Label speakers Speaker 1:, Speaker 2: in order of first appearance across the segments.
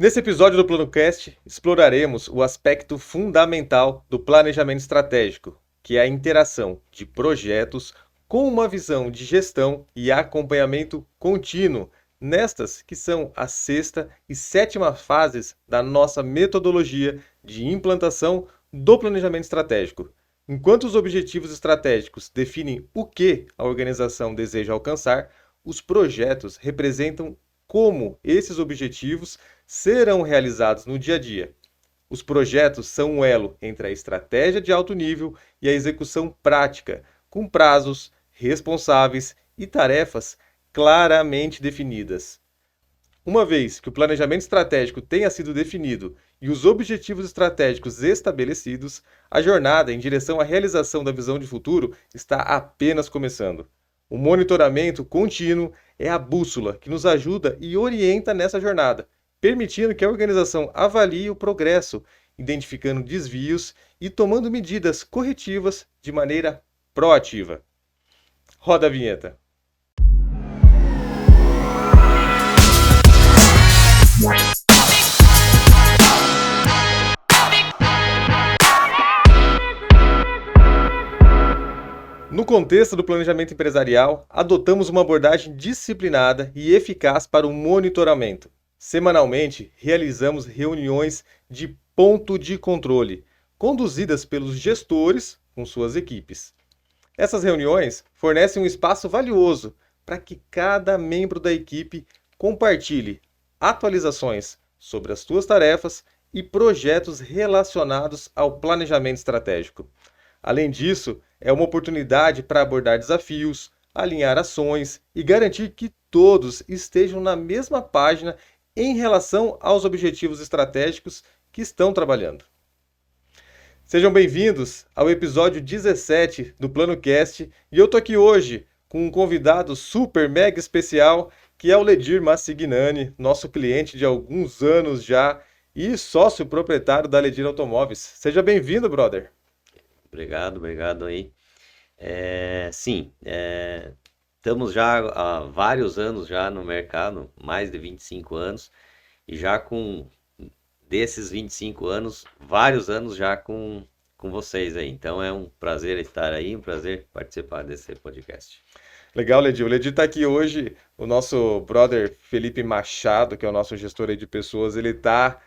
Speaker 1: Nesse episódio do PlanoCast, exploraremos o aspecto fundamental do planejamento estratégico, que é a interação de projetos com uma visão de gestão e acompanhamento contínuo, nestas que são a sexta e sétima fases da nossa metodologia de implantação do planejamento estratégico. Enquanto os objetivos estratégicos definem o que a organização deseja alcançar, os projetos representam como esses objetivos serão realizados no dia a dia. Os projetos são um elo entre a estratégia de alto nível e a execução prática, com prazos, responsáveis e tarefas claramente definidas. Uma vez que o planejamento estratégico tenha sido definido e os objetivos estratégicos estabelecidos, a jornada em direção à realização da visão de futuro está apenas começando. O monitoramento contínuo é a bússola que nos ajuda e orienta nessa jornada, permitindo que a organização avalie o progresso, identificando desvios e tomando medidas corretivas de maneira proativa. Roda a vinheta. No contexto do planejamento empresarial, adotamos uma abordagem disciplinada e eficaz para o monitoramento. Semanalmente, realizamos reuniões de ponto de controle, conduzidas pelos gestores com suas equipes. Essas reuniões fornecem um espaço valioso para que cada membro da equipe compartilhe atualizações sobre as suas tarefas e projetos relacionados ao planejamento estratégico. Além disso, é uma oportunidade para abordar desafios, alinhar ações e garantir que todos estejam na mesma página em relação aos objetivos estratégicos que estão trabalhando. Sejam bem-vindos ao episódio 17 do PlanoCast e eu estou aqui hoje com um convidado super mega especial que é o Ledir Massignani, nosso cliente de alguns anos já e sócio proprietário da Ledir Automóveis. Seja bem-vindo, brother.
Speaker 2: Obrigado aí. Sim, estamos já há vários anos já no mercado, mais de 25 anos, e já desses 25 anos, vários anos já com vocês aí. Então é um prazer estar aí, um prazer participar desse podcast.
Speaker 1: Legal, Ledir. O Ledir está aqui hoje, o nosso brother Felipe Machado, que é o nosso gestor aí de pessoas, ele está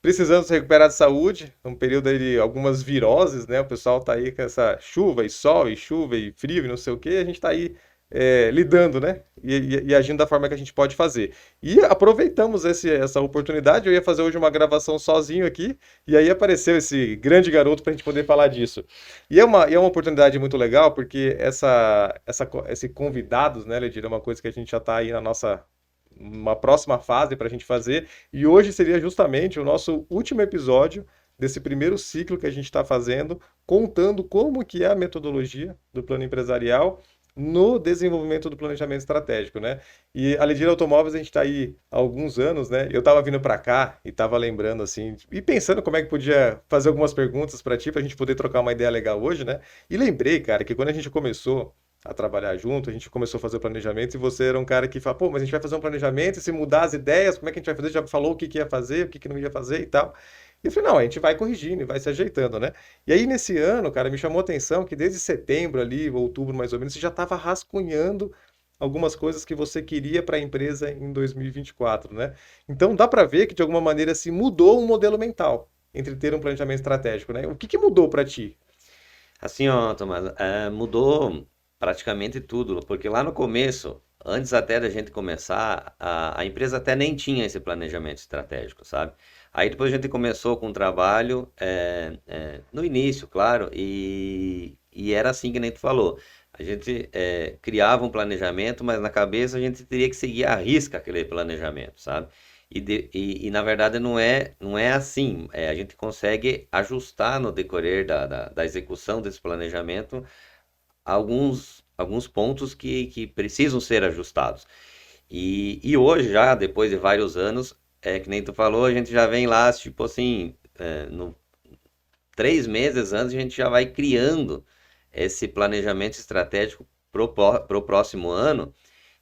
Speaker 1: precisando se recuperar de saúde, um período aí de algumas viroses, né? O pessoal tá aí com essa chuva e sol, e chuva e frio e não sei o que, a gente tá aí lidando, né? E agindo da forma que a gente pode fazer. E aproveitamos essa oportunidade, eu ia fazer hoje uma gravação sozinho aqui, e aí apareceu esse grande garoto para a gente poder falar disso. E é uma oportunidade muito legal, porque esse convidados, né, Ledir, é uma coisa que a gente já tá aí uma próxima fase para a gente fazer, e hoje seria justamente o nosso último episódio desse primeiro ciclo que a gente está fazendo, contando como que é a metodologia do plano empresarial no desenvolvimento do planejamento estratégico, né? E a Ledir Automóveis a gente está aí há alguns anos, né? Eu estava vindo para cá e estava lembrando assim, e pensando como é que podia fazer algumas perguntas para ti, para a gente poder trocar uma ideia legal hoje, né? E lembrei, cara, que quando a gente começou a trabalhar junto, a gente começou a fazer o planejamento e você era um cara que fala, pô, mas a gente vai fazer um planejamento e se mudar as ideias, como é que a gente vai fazer? Já falou o que que ia fazer, o que que não ia fazer e tal. E eu falei, não, a gente vai corrigindo e vai se ajeitando, né? E aí nesse ano, cara, me chamou a atenção que desde setembro ali, outubro mais ou menos, você já estava rascunhando algumas coisas que você queria para a empresa em 2024, né? Então dá para ver que de alguma maneira se mudou um modelo mental entre ter um planejamento estratégico, né? O que que mudou para ti?
Speaker 2: Assim, ó, Tomás, mudou praticamente tudo, porque lá no começo, antes até da gente começar, a empresa até nem tinha esse planejamento estratégico, sabe? Aí depois a gente começou com o trabalho, no início, claro, e era assim que nem tu falou. A gente criava um planejamento, mas na cabeça a gente teria que seguir à risca aquele planejamento, sabe? E na verdade não é assim. A gente consegue ajustar no decorrer da execução desse planejamento alguns pontos que precisam ser ajustados. E hoje, já depois de vários anos, que nem tu falou, a gente já vem lá, tipo assim, 3 meses antes, a gente já vai criando esse planejamento estratégico pro próximo ano.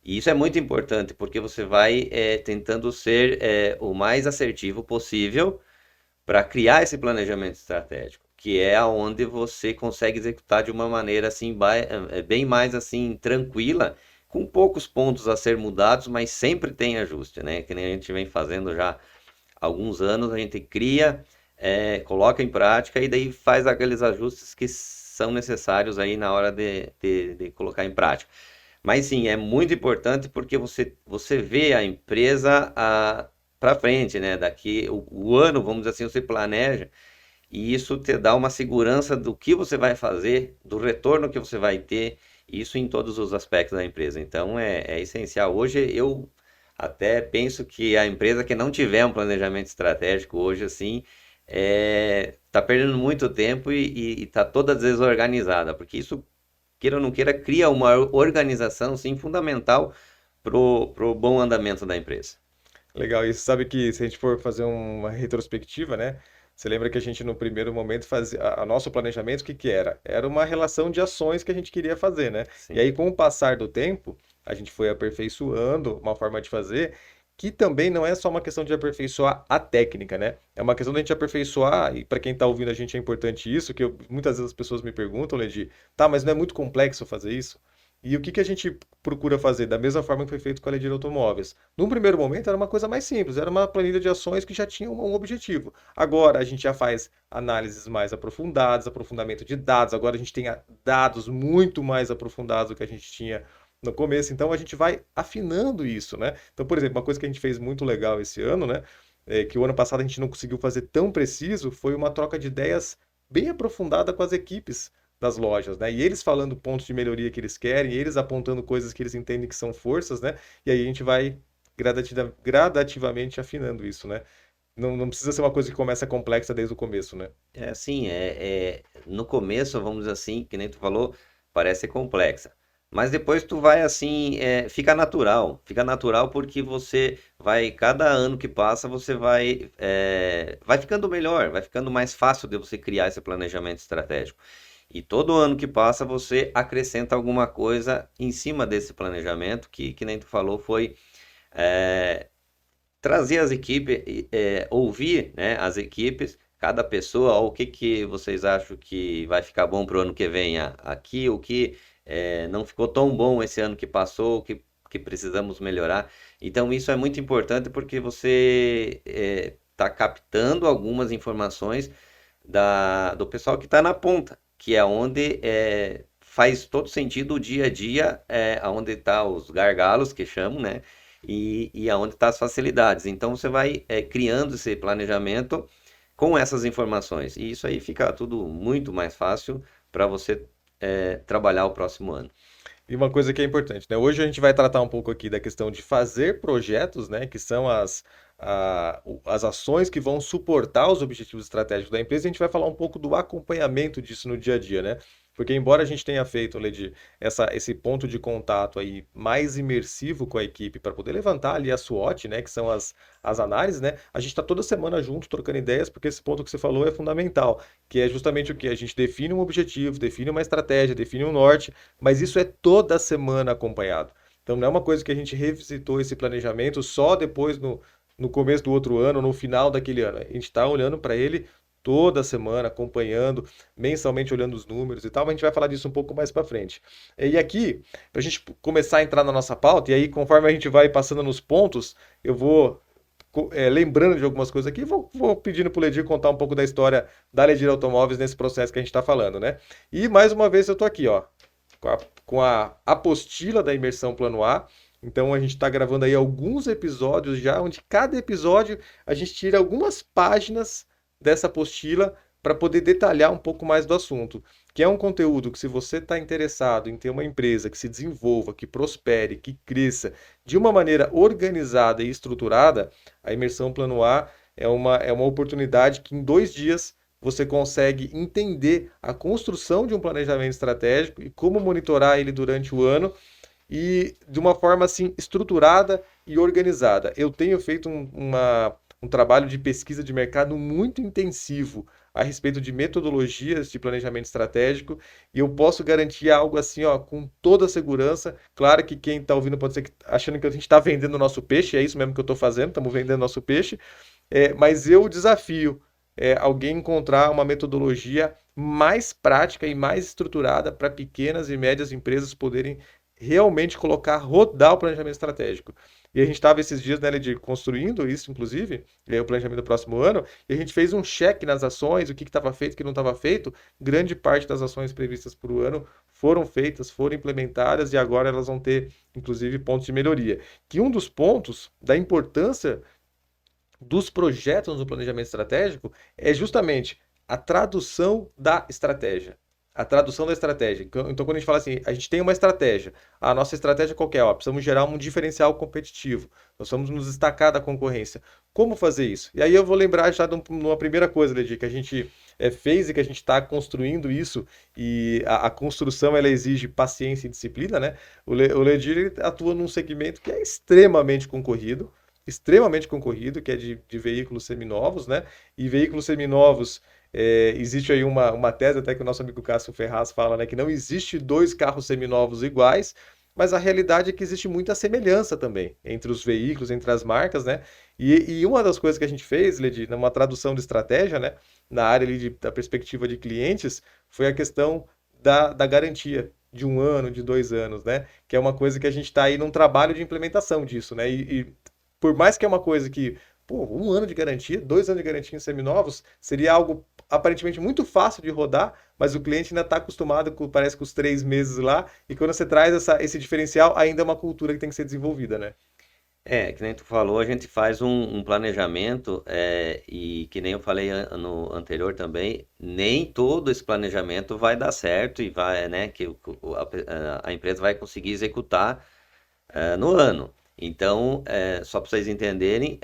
Speaker 2: E isso é muito importante, porque você vai tentando ser o mais assertivo possível para criar esse planejamento estratégico, que é aonde você consegue executar de uma maneira assim bem mais assim tranquila, com poucos pontos a ser mudados, mas sempre tem ajuste, né? Que nem a gente vem fazendo já há alguns anos, a gente cria, coloca em prática e daí faz aqueles ajustes que são necessários aí na hora de colocar em prática. Mas sim, é muito importante porque você vê a empresa para frente, né? Daqui o ano, vamos dizer assim, você planeja e isso te dá uma segurança do que você vai fazer, do retorno que você vai ter, isso em todos os aspectos da empresa. Então é essencial. Hoje eu até penso que a empresa que não tiver um planejamento estratégico hoje assim está perdendo muito tempo e está toda desorganizada, porque isso queira ou não queira, cria uma organização, sim, fundamental pro bom andamento da empresa.
Speaker 1: Legal, e você sabe que se a gente for fazer uma retrospectiva, né? Você lembra que a gente no primeiro momento fazia a nosso planejamento, o que que era? Era uma relação de ações que a gente queria fazer, né? E
Speaker 2: Sim,
Speaker 1: aí com o passar do tempo, a gente foi aperfeiçoando uma forma de fazer que também não é só uma questão de aperfeiçoar a técnica, né? É uma questão de a gente aperfeiçoar, e para quem está ouvindo a gente é importante isso, que muitas vezes as pessoas me perguntam, Ledi, tá, mas não é muito complexo fazer isso? E o que que a gente procura fazer? Da mesma forma que foi feito com a Ledir Automóveis. Num primeiro momento era uma coisa mais simples, era uma planilha de ações que já tinha um objetivo. Agora a gente já faz análises mais aprofundadas, aprofundamento de dados, agora a gente tem dados muito mais aprofundados do que a gente tinha no começo, então a gente vai afinando isso, né? Então, por exemplo, uma coisa que a gente fez muito legal esse ano, né? Que o ano passado a gente não conseguiu fazer tão preciso, foi uma troca de ideias bem aprofundada com as equipes das lojas, né? E eles falando pontos de melhoria que eles querem, eles apontando coisas que eles entendem que são forças, né? E aí a gente vai gradativamente afinando isso, né? Não precisa ser uma coisa que começa complexa desde o começo, né?
Speaker 2: é assim, no começo, vamos dizer assim, que nem tu falou, parece ser complexa. Mas depois tu vai assim, fica natural porque você vai, cada ano que passa, você vai ficando melhor, vai ficando mais fácil de você criar esse planejamento estratégico. E todo ano que passa, você acrescenta alguma coisa em cima desse planejamento, que nem tu falou, foi é, trazer as equipes, ouvir, né, as equipes, cada pessoa, ó, o que que vocês acham que vai ficar bom para o ano que vem aqui, o que não ficou tão bom esse ano que passou, que precisamos melhorar. Então, isso é muito importante porque você está captando algumas informações do pessoal que está na ponta, que é onde faz todo sentido o dia a dia, onde está os gargalos, que chamam, né? E aonde está as facilidades. Então você vai criando esse planejamento com essas informações. E isso aí fica tudo muito mais fácil para você trabalhar o próximo ano.
Speaker 1: E uma coisa que é importante, né? Hoje a gente vai tratar um pouco aqui da questão de fazer projetos, né? Que são as ações que vão suportar os objetivos estratégicos da empresa. E a gente vai falar um pouco do acompanhamento disso no dia a dia, né? Porque embora a gente tenha feito, Ledi, esse ponto de contato aí mais imersivo com a equipe para poder levantar ali a SWOT, né? Que são as análises, né? A gente está toda semana junto trocando ideias, porque esse ponto que você falou é fundamental, que é justamente o que? A gente define um objetivo, define uma estratégia, define um norte, mas isso é toda semana acompanhado. Então não é uma coisa que a gente revisitou esse planejamento só depois no começo do outro ano, no final daquele ano. A gente está olhando para ele toda semana, acompanhando, mensalmente olhando os números e tal, mas a gente vai falar disso um pouco mais para frente. E aqui, para a gente começar a entrar na nossa pauta, e aí conforme a gente vai passando nos pontos, eu vou lembrando de algumas coisas aqui, vou pedindo para o Ledir contar um pouco da história da Ledir Automóveis nesse processo que a gente está falando, né? E mais uma vez eu estou aqui, ó, com a apostila da imersão Plano A. Então a gente está gravando aí alguns episódios já, onde cada episódio a gente tira algumas páginas dessa apostila para poder detalhar um pouco mais do assunto. Que é um conteúdo que, se você está interessado em ter uma empresa que se desenvolva, que prospere, que cresça de uma maneira organizada e estruturada, a imersão Plano A é uma oportunidade que em 2 dias você consegue entender a construção de um planejamento estratégico e como monitorar ele durante o ano e de uma forma assim estruturada e organizada. Eu tenho feito um trabalho de pesquisa de mercado muito intensivo a respeito de metodologias de planejamento estratégico e eu posso garantir algo assim, ó, com toda a segurança. Claro que quem está ouvindo pode ser achando que a gente está vendendo o nosso peixe, é isso mesmo que eu estou fazendo, estamos vendendo nosso peixe, mas eu desafio alguém encontrar uma metodologia mais prática e mais estruturada para pequenas e médias empresas poderem realmente colocar, rodar o planejamento estratégico. E a gente estava esses dias, né, de construindo isso, inclusive, o planejamento do próximo ano, e a gente fez um check nas ações, o que estava feito, o que não estava feito. Grande parte das ações previstas para o ano foram feitas, foram implementadas e agora elas vão ter, inclusive, pontos de melhoria. Que um dos pontos da importância dos projetos no planejamento estratégico é justamente a tradução da estratégia. A tradução da estratégia. Então, quando a gente fala assim, a gente tem uma estratégia. A nossa estratégia qual que é? Ó, precisamos gerar um diferencial competitivo. Nós vamos nos destacar da concorrência. Como fazer isso? E aí eu vou lembrar já de uma primeira coisa, Ledi, que a gente fez e que a gente está construindo isso. E a construção ela exige paciência e disciplina, né? O Ledi ele atua num segmento que é extremamente concorrido, que é de veículos seminovos, né? E veículos seminovos, existe aí uma tese até que o nosso amigo Cássio Ferraz fala, né? Que não existe dois carros seminovos iguais, mas a realidade é que existe muita semelhança também entre os veículos, entre as marcas, né? E uma das coisas que a gente fez, Ledi, numa tradução de estratégia, né? Na área ali da perspectiva de clientes, foi a questão da garantia. De 1 ano, de 2 anos, né? Que é uma coisa que a gente está aí num trabalho de implementação disso, né? E por mais que é uma coisa que, pô, 1 ano de garantia, 2 anos de garantia em seminovos, seria algo aparentemente muito fácil de rodar, mas o cliente ainda está acostumado com, parece, com os 3 meses lá, e quando você traz esse diferencial, ainda é uma cultura que tem que ser desenvolvida, né?
Speaker 2: Que nem tu falou, a gente faz um planejamento, e que nem eu falei no anterior também, nem todo esse planejamento vai dar certo e vai, né, que a empresa vai conseguir executar no ano. Então, só para vocês entenderem,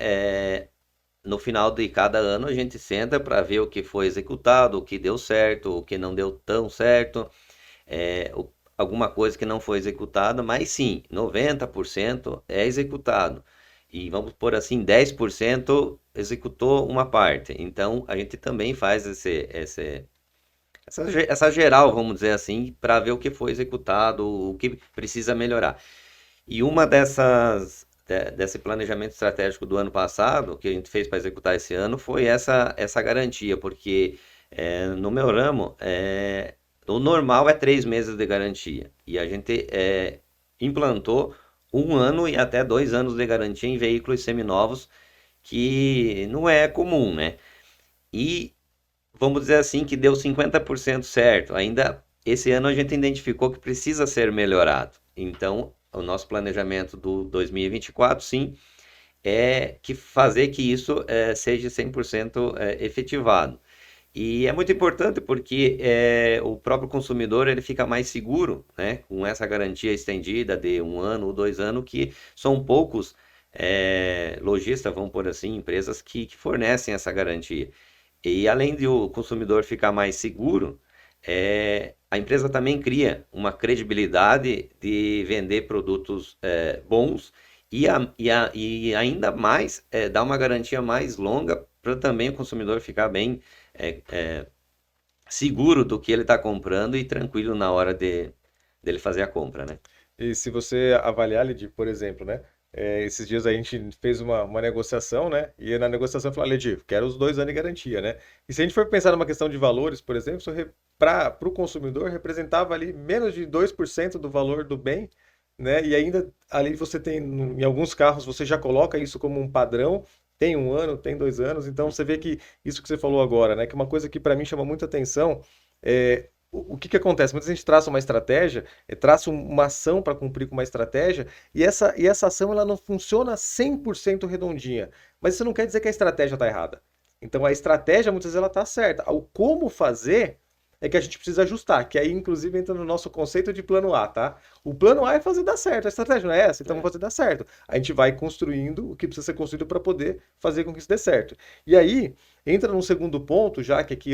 Speaker 2: no final de cada ano a gente senta para ver o que foi executado, o que deu certo, o que não deu tão certo, alguma coisa que não foi executada, mas sim, 90% é executado. E vamos por assim, 10% executou uma parte. Então, a gente também faz essa geral, vamos dizer assim, para ver o que foi executado, o que precisa melhorar. E uma desse planejamento estratégico do ano passado, que a gente fez para executar esse ano, foi essa garantia, porque no meu ramo, o normal é 3 meses de garantia. E a gente implantou 1 ano e até 2 anos de garantia em veículos seminovos, que não é comum, né? E vamos dizer assim que deu 50% certo. Ainda esse ano a gente identificou que precisa ser melhorado. Então, o nosso planejamento do 2024, sim, é que fazer que isso seja 100% efetivado. E é muito importante porque o próprio consumidor ele fica mais seguro, né, com essa garantia estendida de 1 ano ou 2 anos, que são poucos lojistas, vamos por assim, empresas que fornecem essa garantia. E além de o consumidor ficar mais seguro, a empresa também cria uma credibilidade de vender produtos bons e ainda mais dá uma garantia mais longa para também o consumidor ficar bem seguro do que ele está comprando e tranquilo na hora dele fazer a compra, né?
Speaker 1: E se você avaliar, Ledi, por exemplo, né? Esses dias a gente fez uma negociação, né? E na negociação eu falei, Ledi, quero os 2 anos de garantia, né? E se a gente for pensar numa questão de valores, por exemplo, para o consumidor representava ali menos de 2% do valor do bem, né? E ainda ali você tem, em alguns carros, você já coloca isso como um padrão, tem 1 ano, tem 2 anos, então você vê que isso que você falou agora, né? Que é uma coisa que para mim chama muita atenção. O que que acontece? Muitas vezes a gente traça uma estratégia, traça uma ação para cumprir com uma estratégia, e essa ação ela não funciona 100% redondinha. Mas isso não quer dizer que a estratégia está errada. Então a estratégia muitas vezes ela está certa. O como fazer é que a gente precisa ajustar, que aí inclusive entra no nosso conceito de plano A, tá? O plano A é fazer dar certo, a estratégia não é essa, então vamos fazer dar certo. A gente vai construindo o que precisa ser construído para poder fazer com que isso dê certo. E aí, entra num segundo ponto, já que aqui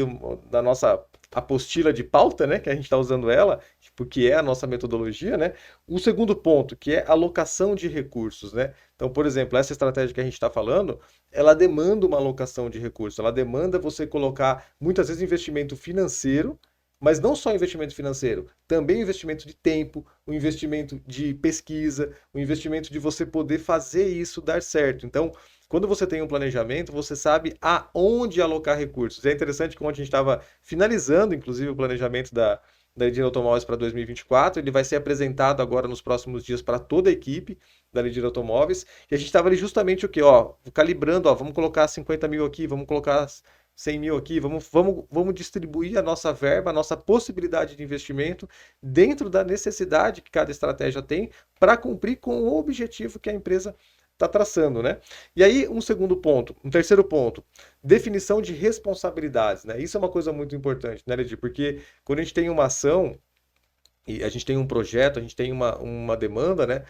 Speaker 1: da nossa apostila de pauta, né, que a gente está usando ela, porque é a nossa metodologia, né? O segundo ponto, que é alocação de recursos, né? Então, por exemplo, essa estratégia que a gente está falando, ela demanda uma alocação de recursos, ela demanda você colocar muitas vezes investimento financeiro, mas não só investimento financeiro, também investimento de tempo, o investimento de pesquisa, o investimento de você poder fazer isso dar certo. Então, quando você tem um planejamento, você sabe aonde alocar recursos. É interessante que ontem a gente estava finalizando, inclusive, o planejamento da Lidera Automóveis para 2024. Ele vai ser apresentado agora nos próximos dias para toda a equipe da Lidera Automóveis. E a gente estava ali justamente o quê? Ó, calibrando, ó, vamos colocar 50 mil aqui, vamos colocar 100 mil aqui, vamos distribuir a nossa verba, a nossa possibilidade de investimento dentro da necessidade que cada estratégia tem para cumprir com o objetivo que a empresa está traçando, né? E aí, um segundo ponto, um terceiro ponto, definição de responsabilidades, né? Isso é uma coisa muito importante, né, Ledir? Porque quando a gente tem uma ação e a gente tem um projeto, a gente tem uma demanda, né?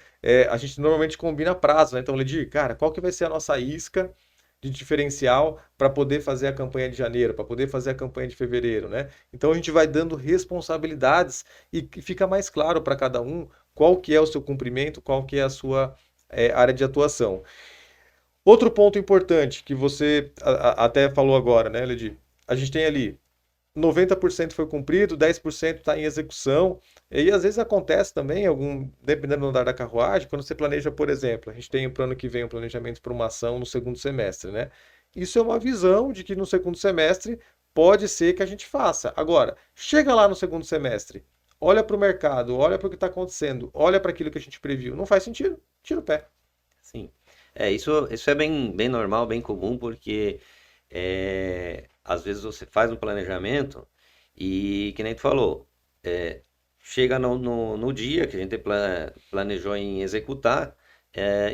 Speaker 1: A gente normalmente combina prazo, né? Então, Ledir, cara, qual que vai ser a nossa isca de diferencial para poder fazer a campanha de janeiro, para poder fazer a campanha de fevereiro, né? Então a gente vai dando responsabilidades e fica mais claro para cada um qual que é o seu cumprimento, qual que é a sua área de atuação. Outro ponto importante que você até falou agora, né, Ledi? A gente tem ali 90% foi cumprido, 10% está em execução. E às vezes acontece também, dependendo do andar da carruagem, quando você planeja, por exemplo, a gente tem para o ano que vem um planejamento para uma ação no segundo semestre, né? Isso é uma visão de que no segundo semestre pode ser que a gente faça. Agora, chega lá no segundo semestre, olha para o mercado, olha para o que está acontecendo, olha para aquilo que a gente previu. Não faz sentido, tira o pé.
Speaker 2: Sim. Isso é bem normal, bem comum, porque às vezes você faz um planejamento e, que nem tu falou, chega no dia que a gente planejou em executar,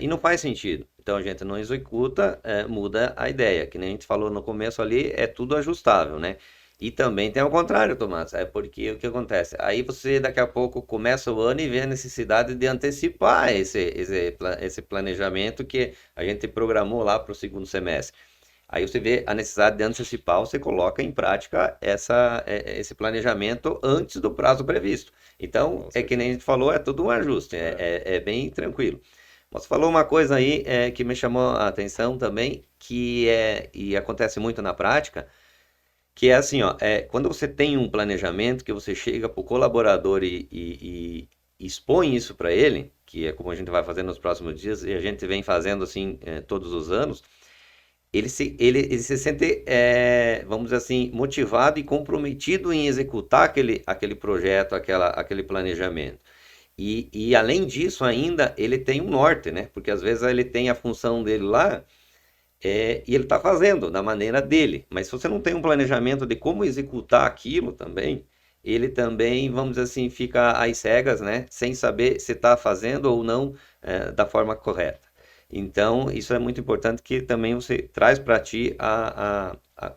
Speaker 2: e não faz sentido. Então a gente não executa, muda a ideia. Que nem a gente falou no começo ali, é tudo ajustável, né? E também tem ao contrário, Tomás, é porque o que acontece? Aí você daqui a pouco começa o ano e vê a necessidade de antecipar esse planejamento que a gente programou lá para o segundo semestre. Aí você vê a necessidade de antecipar, você coloca em prática esse planejamento antes do prazo previsto. Então,
Speaker 1: Com
Speaker 2: é que nem a
Speaker 1: certeza.
Speaker 2: gente falou, é tudo um ajuste,
Speaker 1: É.
Speaker 2: é bem tranquilo. Você falou uma coisa aí que me chamou a atenção também, e acontece muito na prática, que é assim, ó, quando você tem um planejamento que você chega para o colaborador e expõe isso para ele, que é como a gente vai fazer nos próximos dias, e a gente vem fazendo assim todos os anos, ele se sente, vamos dizer assim, motivado e comprometido em executar aquele projeto, aquele planejamento. E além disso ainda, ele tem um norte, né? Porque às vezes ele tem a função dele lá, e ele está fazendo da maneira dele. Mas se você não tem um planejamento de como executar aquilo também, ele também, vamos dizer assim, fica às cegas, né? Sem saber se está fazendo ou não da forma correta. Então, isso é muito importante que também você traz para ti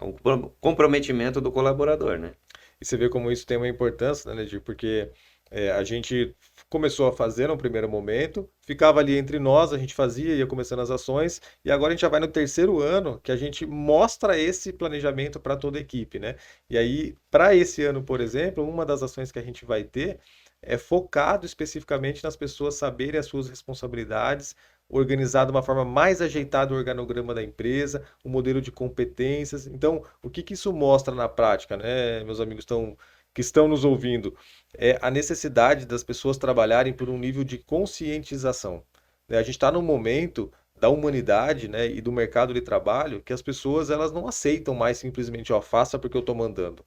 Speaker 2: o comprometimento do colaborador, né?
Speaker 1: E você vê como isso tem uma importância, né, Nedir? Porque a gente começou a fazer no primeiro momento, ficava ali entre nós, a gente fazia, ia começando as ações, e agora a gente já vai no terceiro ano que a gente mostra esse planejamento para toda a equipe, né? E aí, para esse ano, por exemplo, uma das ações que a gente vai ter é focado especificamente nas pessoas saberem as suas responsabilidades, organizar de uma forma mais ajeitada o organograma da empresa, o modelo de competências. Então, o que que isso mostra na prática, né, meus amigos que estão nos ouvindo? É a necessidade das pessoas trabalharem por um nível de conscientização, né? A gente está num momento da humanidade, né, e do mercado de trabalho que as pessoas elas não aceitam mais simplesmente, ó, faça porque eu estou mandando,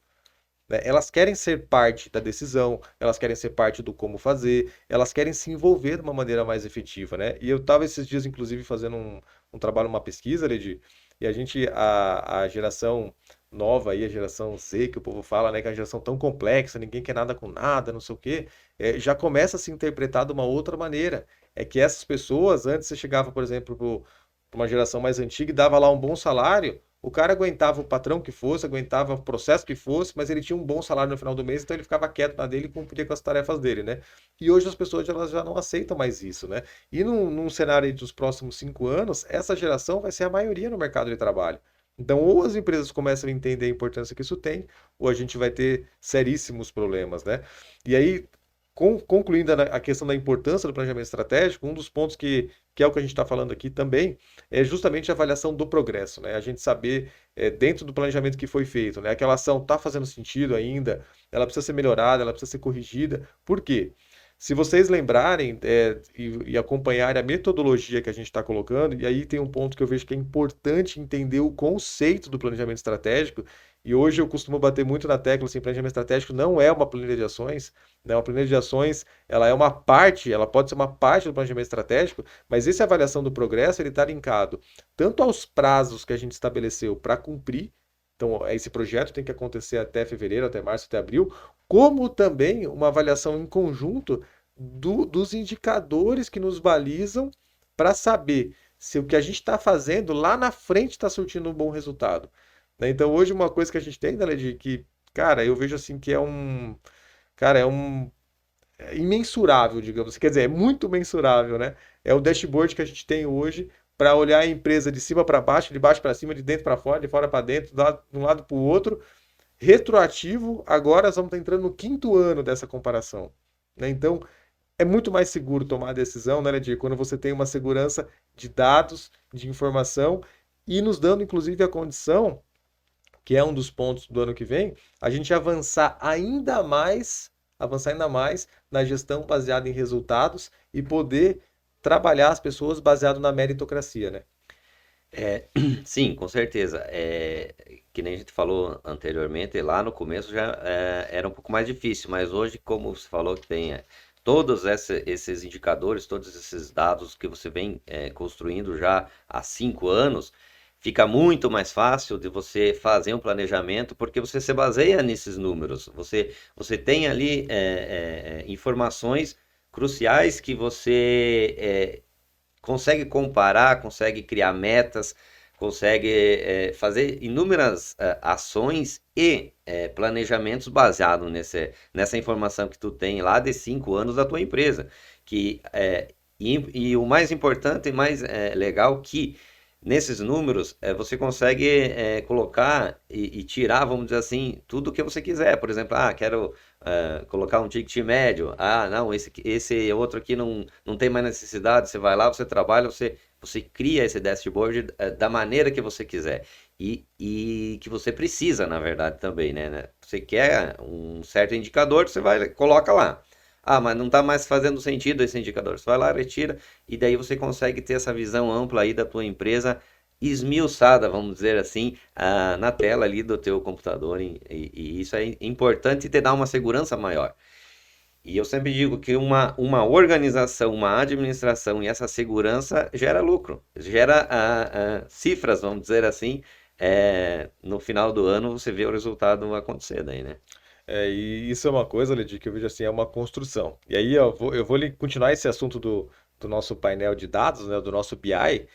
Speaker 1: né? Elas querem ser parte da decisão, elas querem ser parte do como fazer, elas querem se envolver de uma maneira mais efetiva, né? E eu estava esses dias, inclusive, fazendo um trabalho, uma pesquisa, Ledi, e a geração nova aí, a geração Z, que o povo fala, né, que é uma geração tão complexa, ninguém quer nada com nada, não sei o quê, já começa a se interpretar de uma outra maneira. É que essas pessoas, antes você chegava, por exemplo, para uma geração mais antiga e dava lá um bom salário, o cara aguentava o patrão que fosse, aguentava o processo que fosse, mas ele tinha um bom salário no final do mês, então ele ficava quieto na dele e cumpria com as tarefas dele, né? E hoje as pessoas elas já não aceitam mais isso, né? E num cenário aí dos próximos 5 anos, essa geração vai ser a maioria no mercado de trabalho. Então, ou as empresas começam a entender a importância que isso tem, ou a gente vai ter seríssimos problemas, né? E aí, concluindo a questão da importância do planejamento estratégico, um dos pontos que é o que a gente está falando aqui também, é justamente a avaliação do progresso, né? A gente saber, dentro do planejamento que foi feito, né? Aquela ação está fazendo sentido ainda, ela precisa ser melhorada, ela precisa ser corrigida. Por quê? Se vocês lembrarem, e acompanharem a metodologia que a gente está colocando, e aí tem um ponto que eu vejo que é importante entender o conceito do planejamento estratégico, e hoje eu costumo bater muito na tecla, assim, planejamento estratégico não é uma planilha de ações, né? Uma planilha de ações, ela é uma parte, ela pode ser uma parte do planejamento estratégico, mas essa avaliação do progresso, ele está linkado tanto aos prazos que a gente estabeleceu para cumprir, então esse projeto tem que acontecer até fevereiro, até março, até abril, como também uma avaliação em conjunto dos indicadores que nos balizam para saber se o que a gente está fazendo lá na frente está surtindo um bom resultado. Né? Então, hoje, uma coisa que a gente tem, né, Ledi, que, cara, eu vejo assim que cara, é imensurável, digamos. Quer dizer, é muito mensurável, né? É o dashboard que a gente tem hoje para olhar a empresa de cima para baixo, de baixo para cima, de dentro para fora, de fora para dentro, de um lado para o outro, retroativo. Agora nós vamos estar entrando no quinto ano dessa comparação. Né? Então, é muito mais seguro tomar a decisão, né, Ledir, quando você tem uma segurança de dados, de informação e nos dando, inclusive, a condição, que é um dos pontos do ano que vem, a gente avançar ainda mais na gestão baseada em resultados e poder trabalhar as pessoas baseado na meritocracia, né?
Speaker 2: É, sim, com certeza. Que nem a gente falou anteriormente, lá no começo já era um pouco mais difícil, mas hoje, como você falou que tem todos esses indicadores, todos esses dados que você vem construindo já há 5 anos, fica muito mais fácil de você fazer um planejamento, porque você se baseia nesses números. Você tem ali informações cruciais que você consegue comparar, consegue criar metas, consegue fazer inúmeras ações e planejamentos baseados nessa informação que tu tem lá de 5 anos da tua empresa. Que, e o mais importante e mais legal que nesses números você consegue colocar e tirar, vamos dizer assim, tudo o que você quiser. Por exemplo, quero colocar um ticket médio. Não, esse outro aqui não tem mais necessidade. Você vai lá, você trabalha, você cria esse dashboard da maneira que você quiser. E que você precisa, na verdade, também, né? Você quer um certo indicador, você vai, coloca lá. Mas não está mais fazendo sentido esse indicador. Você vai lá, retira, e daí você consegue ter essa visão ampla aí da tua empresa esmiuçada, vamos dizer assim, na tela ali do teu computador. E isso é importante e te dá uma segurança maior. E eu sempre digo que uma organização, uma administração e essa segurança gera lucro, gera cifras, vamos dizer assim. No final do ano você vê o resultado acontecer daí, né?
Speaker 1: E isso é uma coisa, Ledi, que eu vejo assim, é uma construção. E aí eu vou continuar esse assunto do nosso painel de dados, né, do nosso BI,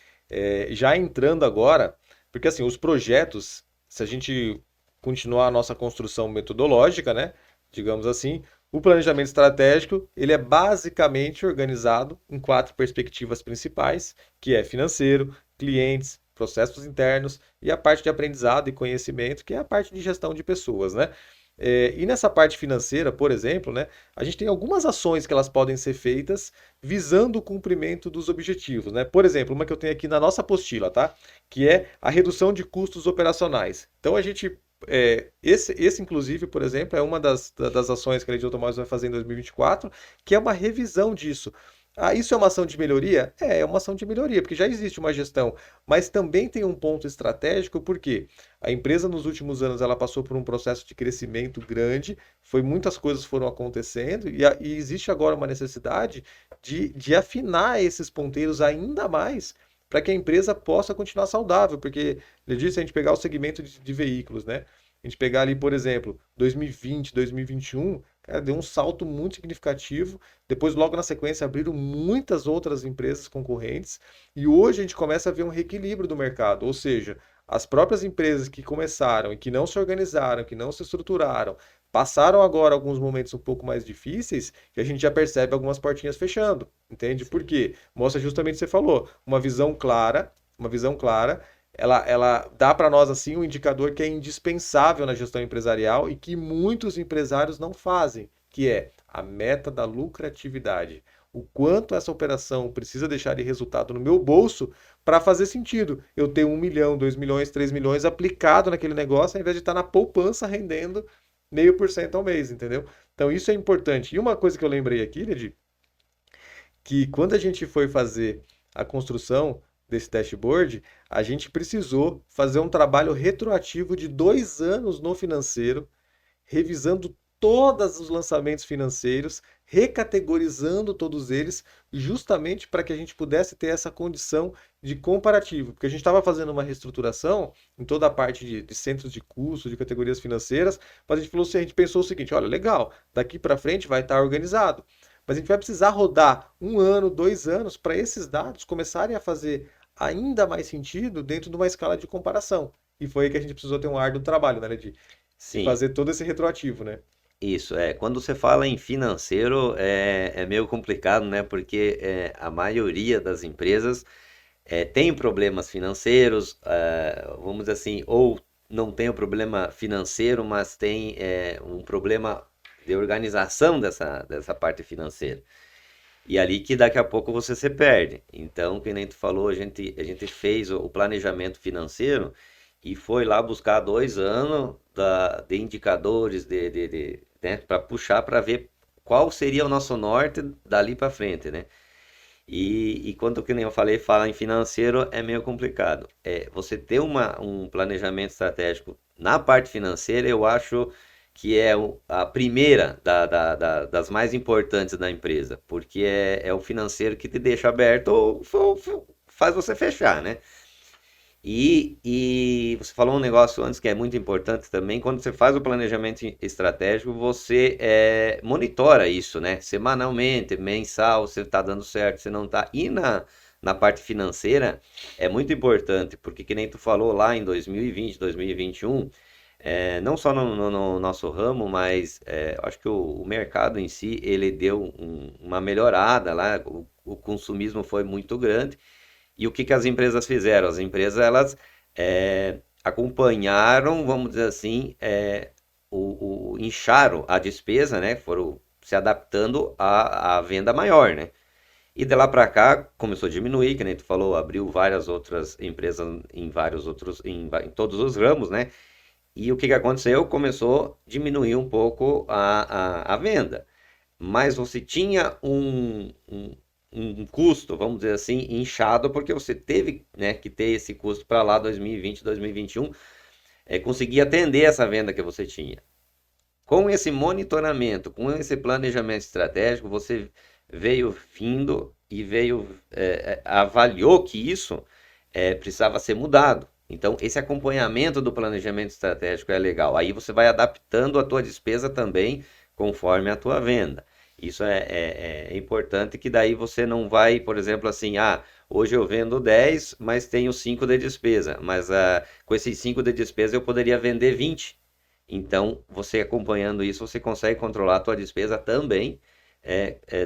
Speaker 1: já entrando agora, porque assim, os projetos, se a gente continuar a nossa construção metodológica, né, digamos assim, o planejamento estratégico, ele é basicamente organizado em quatro perspectivas principais, que é financeiro, clientes, processos internos e a parte de aprendizado e conhecimento, que é a parte de gestão de pessoas, né? E nessa parte financeira, por exemplo, né, a gente tem algumas ações que elas podem ser feitas visando o cumprimento dos objetivos, né? Por exemplo, uma que eu tenho aqui na nossa apostila, tá? Que é a redução de custos operacionais. Então a gente, esse inclusive, por exemplo, é uma das ações que a Lei de Automóveis vai fazer em 2024, que é uma revisão disso. Isso é uma ação de melhoria? É uma ação de melhoria, porque já existe uma gestão, mas também tem um ponto estratégico, porque a empresa nos últimos anos ela passou por um processo de crescimento grande, muitas coisas foram acontecendo, e existe agora uma necessidade de afinar esses ponteiros ainda mais para que a empresa possa continuar saudável, porque, ele disse, a gente pegar o segmento de veículos, né? A gente pegar ali, por exemplo, 2020, 2021, cara, deu um salto muito significativo. Depois, logo na sequência, abriram muitas outras empresas concorrentes. E hoje a gente começa a ver um reequilíbrio do mercado. Ou seja, as próprias empresas que começaram e que não se organizaram, que não se estruturaram, passaram agora alguns momentos um pouco mais difíceis e a gente já percebe algumas portinhas fechando. Entende? Por
Speaker 2: Sim.
Speaker 1: quê? Mostra justamente o que você falou, uma visão clara, ela dá para nós assim um indicador que é indispensável na gestão empresarial e que muitos empresários não fazem, que é a meta da lucratividade. O quanto essa operação precisa deixar de resultado no meu bolso para fazer sentido. Eu ter 1 milhão, 2 milhões, 3 milhões aplicado naquele negócio, ao invés de estar na poupança rendendo 0,5% ao mês, entendeu? Então isso é importante. E uma coisa que eu lembrei aqui, Ledi, que quando a gente foi fazer a construção desse dashboard, a gente precisou fazer um trabalho retroativo de 2 anos no financeiro, revisando todos os lançamentos financeiros, recategorizando todos eles, justamente para que a gente pudesse ter essa condição de comparativo. Porque a gente estava fazendo uma reestruturação em toda a parte de centros de custo, de categorias financeiras, mas a gente falou assim, a gente pensou o seguinte, olha, legal, daqui para frente vai estar organizado. Mas a gente vai precisar rodar 1 ano, 2 anos para esses dados começarem a fazer ainda mais sentido dentro de uma escala de comparação. E foi aí que a gente precisou ter um árduo trabalho, né, de
Speaker 2: Sim,
Speaker 1: fazer todo esse retroativo, né?
Speaker 2: isso é. Quando você fala em financeiro, é meio complicado, né? Porque a maioria das empresas tem problemas financeiros, vamos dizer assim, ou não tem o problema financeiro, mas tem um problema de organização dessa parte financeira. E ali que daqui a pouco você se perde. Então, que nem tu falou, a gente fez o planejamento financeiro e foi lá buscar 2 anos de indicadores né, para puxar para ver qual seria o nosso norte dali para frente, né? E quando, que nem eu falei, falar em financeiro é meio complicado. Você ter um planejamento estratégico na parte financeira, eu acho que é a primeira das mais importantes da empresa, porque é o financeiro que te deixa aberto ou faz você fechar, né? E você falou um negócio antes que é muito importante também. Quando você faz o planejamento estratégico, você monitora isso, né? Semanalmente, mensal, se está dando certo, se não está. E na parte financeira é muito importante, porque que nem tu falou lá em 2020, 2021, não só no nosso ramo, mas acho que o mercado em si, ele deu uma melhorada lá, o consumismo foi muito grande. E o que as empresas fizeram? As empresas elas acompanharam, vamos dizer assim, incharam a despesa, né? Foram se adaptando à venda maior, né? E de lá para cá começou a diminuir, que nem tu falou, abriu várias outras empresas em vários outros, em todos os ramos, né? E o que aconteceu? Começou a diminuir um pouco a venda. Mas você tinha um custo, vamos dizer assim, inchado, porque você teve, né, que ter esse custo para lá 2020, 2021, conseguir atender essa venda que você tinha. Com esse monitoramento, com esse planejamento estratégico, você veio vindo e avaliou que isso precisava ser mudado. Então, esse acompanhamento do planejamento estratégico é legal. Aí você vai adaptando a tua despesa também conforme a tua venda. Isso é importante que daí você não vai, por exemplo, assim, hoje eu vendo 10, mas tenho 5 de despesa, mas com esses 5 de despesa eu poderia vender 20. Então, você acompanhando isso, você consegue controlar a tua despesa também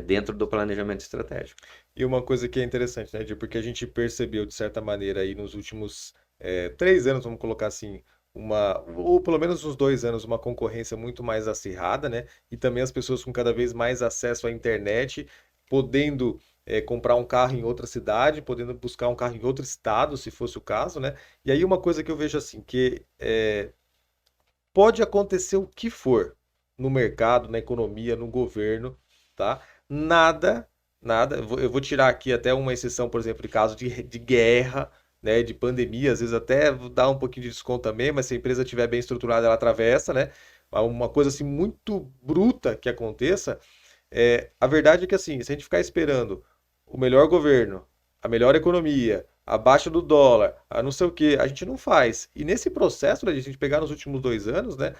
Speaker 2: dentro do planejamento estratégico.
Speaker 1: E uma coisa que é interessante, né, porque a gente percebeu, de certa maneira, aí nos últimos 3 anos, vamos colocar assim, ou pelo menos uns 2 anos, uma concorrência muito mais acirrada, né? E também as pessoas com cada vez mais acesso à internet, podendo comprar um carro em outra cidade, podendo buscar um carro em outro estado, se fosse o caso, né? E aí uma coisa que eu vejo assim, que pode acontecer o que for no mercado, na economia, no governo, tá? Nada, nada. Eu vou tirar aqui até uma exceção, por exemplo, de caso de guerra, né? De pandemia, às vezes até dá um pouquinho de desconto também, mas se a empresa estiver bem estruturada, ela atravessa, né? Uma coisa assim muito bruta que aconteça. A verdade é que assim, se a gente ficar esperando o melhor governo, a melhor economia, a baixa do dólar, a não sei o quê, a gente não faz. E nesse processo, né, de a gente pegar nos últimos 2 anos, né,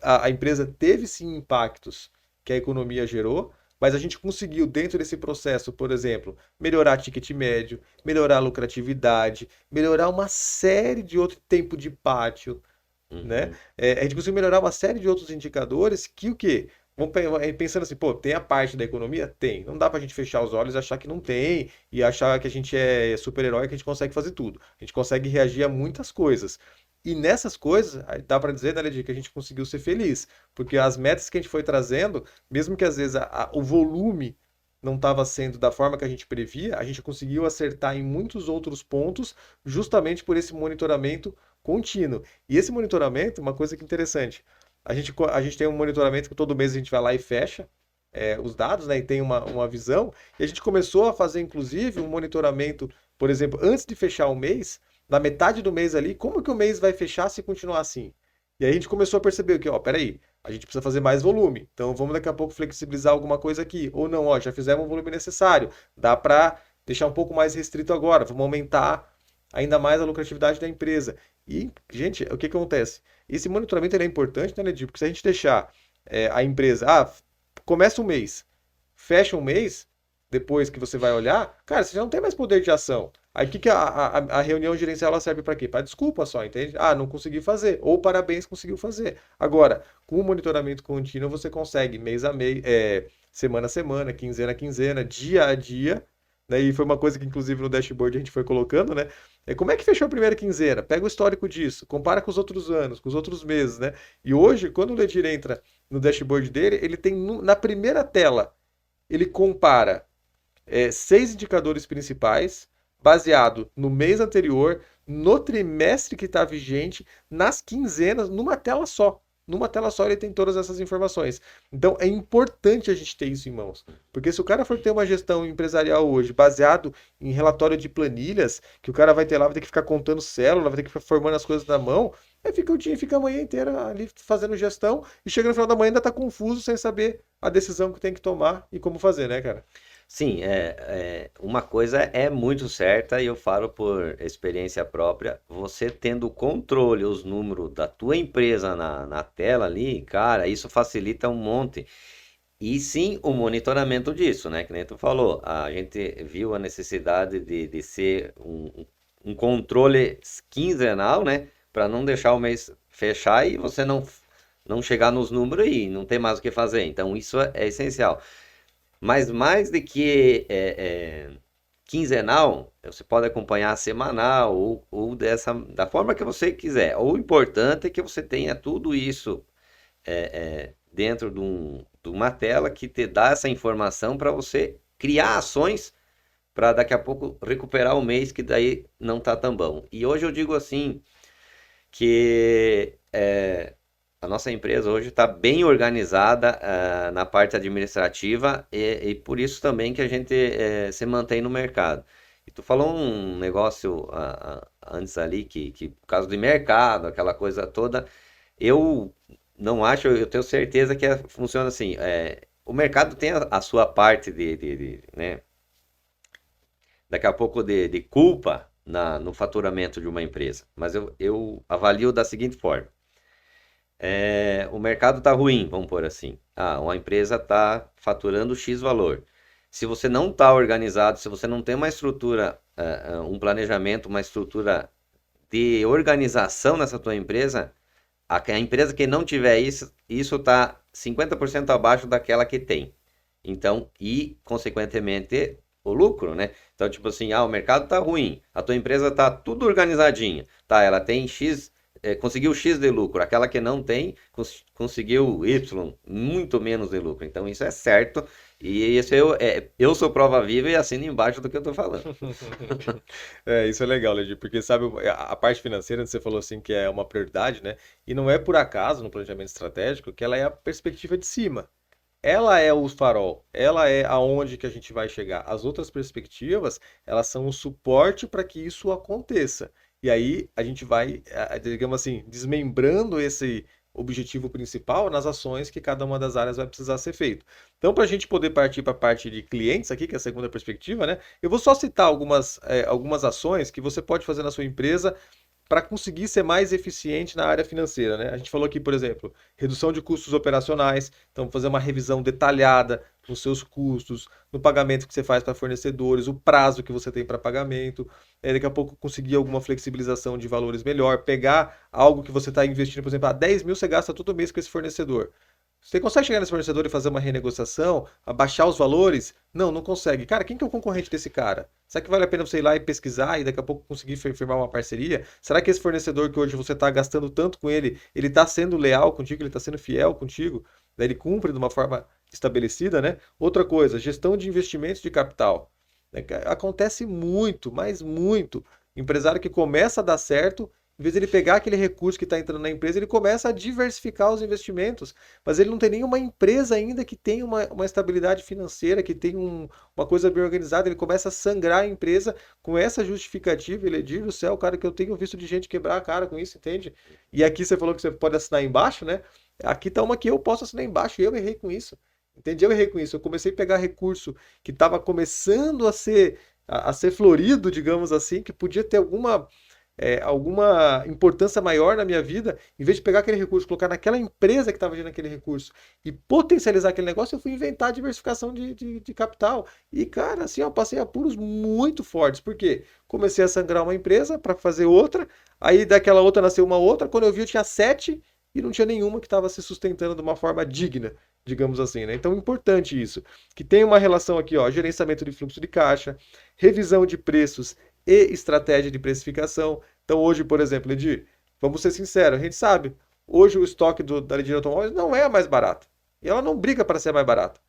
Speaker 1: a empresa teve sim impactos que a economia gerou, mas a gente conseguiu, dentro desse processo, por exemplo, melhorar ticket médio, melhorar a lucratividade, melhorar uma série de outro tempo de pátio, né?
Speaker 2: Uhum.
Speaker 1: A gente conseguiu melhorar uma série de outros indicadores que o quê? pensando assim, pô, tem a parte da economia? Tem. Não dá pra gente fechar os olhos e achar que não tem e achar que a gente é super-herói, que a gente consegue fazer tudo. A gente consegue reagir a muitas coisas. E nessas coisas, aí dá pra dizer, né, Ledir, que a gente conseguiu ser feliz. Porque as metas que a gente foi trazendo, mesmo que às vezes o volume não estava sendo da forma que a gente previa, a gente conseguiu acertar em muitos outros pontos, justamente por esse monitoramento contínuo. E esse monitoramento, uma coisa que é interessante, a gente tem um monitoramento que todo mês a gente vai lá e fecha os dados, né, e tem uma visão, e a gente começou a fazer, inclusive, um monitoramento, por exemplo, antes de fechar o mês, na metade do mês ali, como que o mês vai fechar se continuar assim? E aí a gente começou a perceber que, ó, peraí, a gente precisa fazer mais volume. Então vamos daqui a pouco flexibilizar alguma coisa aqui. Ou não, ó, já fizemos o volume necessário. Dá para deixar um pouco mais restrito agora. Vamos aumentar ainda mais a lucratividade da empresa. E, gente, o que que acontece? Esse monitoramento ele é importante, né, Ledir? Porque se a gente deixar a empresa, começa um mês, fecha um mês, depois que você vai olhar, cara, você já não tem mais poder de ação. Aí o que que a reunião gerencial ela serve para quê? Para desculpa só, entende? Ah, não consegui fazer. Ou parabéns, conseguiu fazer. Agora, com o monitoramento contínuo, você consegue mês a mês, semana a semana, quinzena a quinzena, dia a dia, né? E foi uma coisa que, inclusive, no dashboard a gente foi colocando, né? Como é que fechou a primeira quinzena? Pega o histórico disso, compara com os outros anos, com os outros meses, né? E hoje, quando o Ledir entra no dashboard dele, ele tem na primeira tela, ele compara 6 indicadores principais, baseado no mês anterior, no trimestre que está vigente, nas quinzenas, numa tela só. Numa tela só ele tem todas essas informações. Então é importante a gente ter isso em mãos. Porque se o cara for ter uma gestão empresarial hoje baseado em relatório de planilhas, que o cara vai ter lá, vai ter que ficar contando célula, vai ter que ficar formando as coisas na mão, aí fica o dia, fica a manhã inteira ali fazendo gestão e chega no final da manhã ainda está confuso sem saber a decisão que tem que tomar e como fazer, né, cara?
Speaker 2: Sim, uma coisa é muito certa e eu falo por experiência própria. Você tendo o controle, os números da tua empresa na tela ali, cara, isso facilita um monte. E sim, o monitoramento disso, né? Que nem tu falou, a gente viu a necessidade de ser um controle quinzenal, né? Para não deixar o mês fechar e você não chegar nos números e não ter mais o que fazer. Então, isso é essencial. Mas mais de que quinzenal, você pode acompanhar semanal ou da forma que você quiser. O importante é que você tenha tudo isso dentro de uma tela que te dá essa informação para você criar ações para daqui a pouco recuperar o mês que daí não está tão bom. E hoje eu digo assim que a nossa empresa hoje está bem organizada na parte administrativa e por isso também que a gente se mantém no mercado. E tu falou um negócio antes ali que por causa do mercado, aquela coisa toda, eu não acho, eu tenho certeza que funciona assim. O mercado tem a sua parte né, daqui a pouco de culpa no faturamento de uma empresa, mas eu avalio da seguinte forma. O mercado está ruim, vamos pôr assim. Uma empresa está faturando X valor. Se você não está organizado, se você não tem uma estrutura, um planejamento, uma estrutura de organização nessa tua empresa, a empresa que não tiver isso está 50% abaixo daquela que tem. Então, e consequentemente o lucro, né? Então, tipo assim, o mercado está ruim, a tua empresa está tudo organizadinha, tá? Ela tem X, conseguiu X de lucro, aquela que não tem, conseguiu Y, muito menos de lucro. Então, isso é certo. E isso eu sou prova viva e assino embaixo do que eu tô falando.
Speaker 1: Isso é legal, Ledir, porque sabe, a parte financeira, você falou assim que é uma prioridade, né? E não é por acaso no planejamento estratégico que ela é a perspectiva de cima. Ela é o farol, ela é aonde que a gente vai chegar. As outras perspectivas, elas são o suporte para que isso aconteça. E aí a gente vai, digamos assim, desmembrando esse objetivo principal nas ações que cada uma das áreas vai precisar ser feito. Então, para a gente poder partir para a parte de clientes aqui, que é a segunda perspectiva, né? Eu vou só citar algumas ações que você pode fazer na sua empresa para conseguir ser mais eficiente na área financeira, né? A gente falou aqui, por exemplo, redução de custos operacionais, então fazer uma revisão detalhada nos seus custos, no pagamento que você faz para fornecedores, o prazo que você tem para pagamento, daqui a pouco conseguir alguma flexibilização de valores melhor, pegar algo que você está investindo, por exemplo, 10 mil você gasta todo mês com esse fornecedor. Você consegue chegar nesse fornecedor e fazer uma renegociação, abaixar os valores? Não, não consegue. Cara, quem que é o concorrente desse cara? Será que vale a pena você ir lá e pesquisar e daqui a pouco conseguir firmar uma parceria? Será que esse fornecedor que hoje você está gastando tanto com ele, ele está sendo leal contigo, ele está sendo fiel contigo? Daí ele cumpre de uma forma estabelecida, né? Outra coisa, gestão de investimentos de capital. Né? Acontece muito, mas muito. Empresário que começa a dar certo, em vez de ele pegar aquele recurso que está entrando na empresa, ele começa a diversificar os investimentos. Mas ele não tem nenhuma empresa ainda que tenha uma estabilidade financeira, que tenha uma coisa bem organizada. Ele começa a sangrar a empresa com essa justificativa. Ele diz do céu, cara, que eu tenho visto de gente quebrar a cara com isso, entende? E aqui você falou que você pode assinar embaixo, né? Aqui tá uma que eu posso assinar embaixo. Eu errei com isso. Entende? Eu errei com isso. Eu comecei a pegar recurso que estava começando a ser florido, digamos assim, que podia ter alguma importância maior na minha vida, em vez de pegar aquele recurso, colocar naquela empresa que estava gerando aquele recurso e potencializar aquele negócio, eu fui inventar a diversificação de capital. E, cara, assim, eu passei apuros muito fortes. Por quê? Comecei a sangrar uma empresa para fazer outra, aí daquela outra nasceu uma outra, quando eu vi eu tinha 7 e não tinha nenhuma que estava se sustentando de uma forma digna, digamos assim, né? Então, importante isso, que tem uma relação aqui, ó, gerenciamento de fluxo de caixa, revisão de preços e estratégia de precificação. Então, hoje, por exemplo, Edir, vamos ser sinceros, a gente sabe, hoje o estoque da Lidia Automóveis não é a mais barata. E ela não briga para ser a mais barata.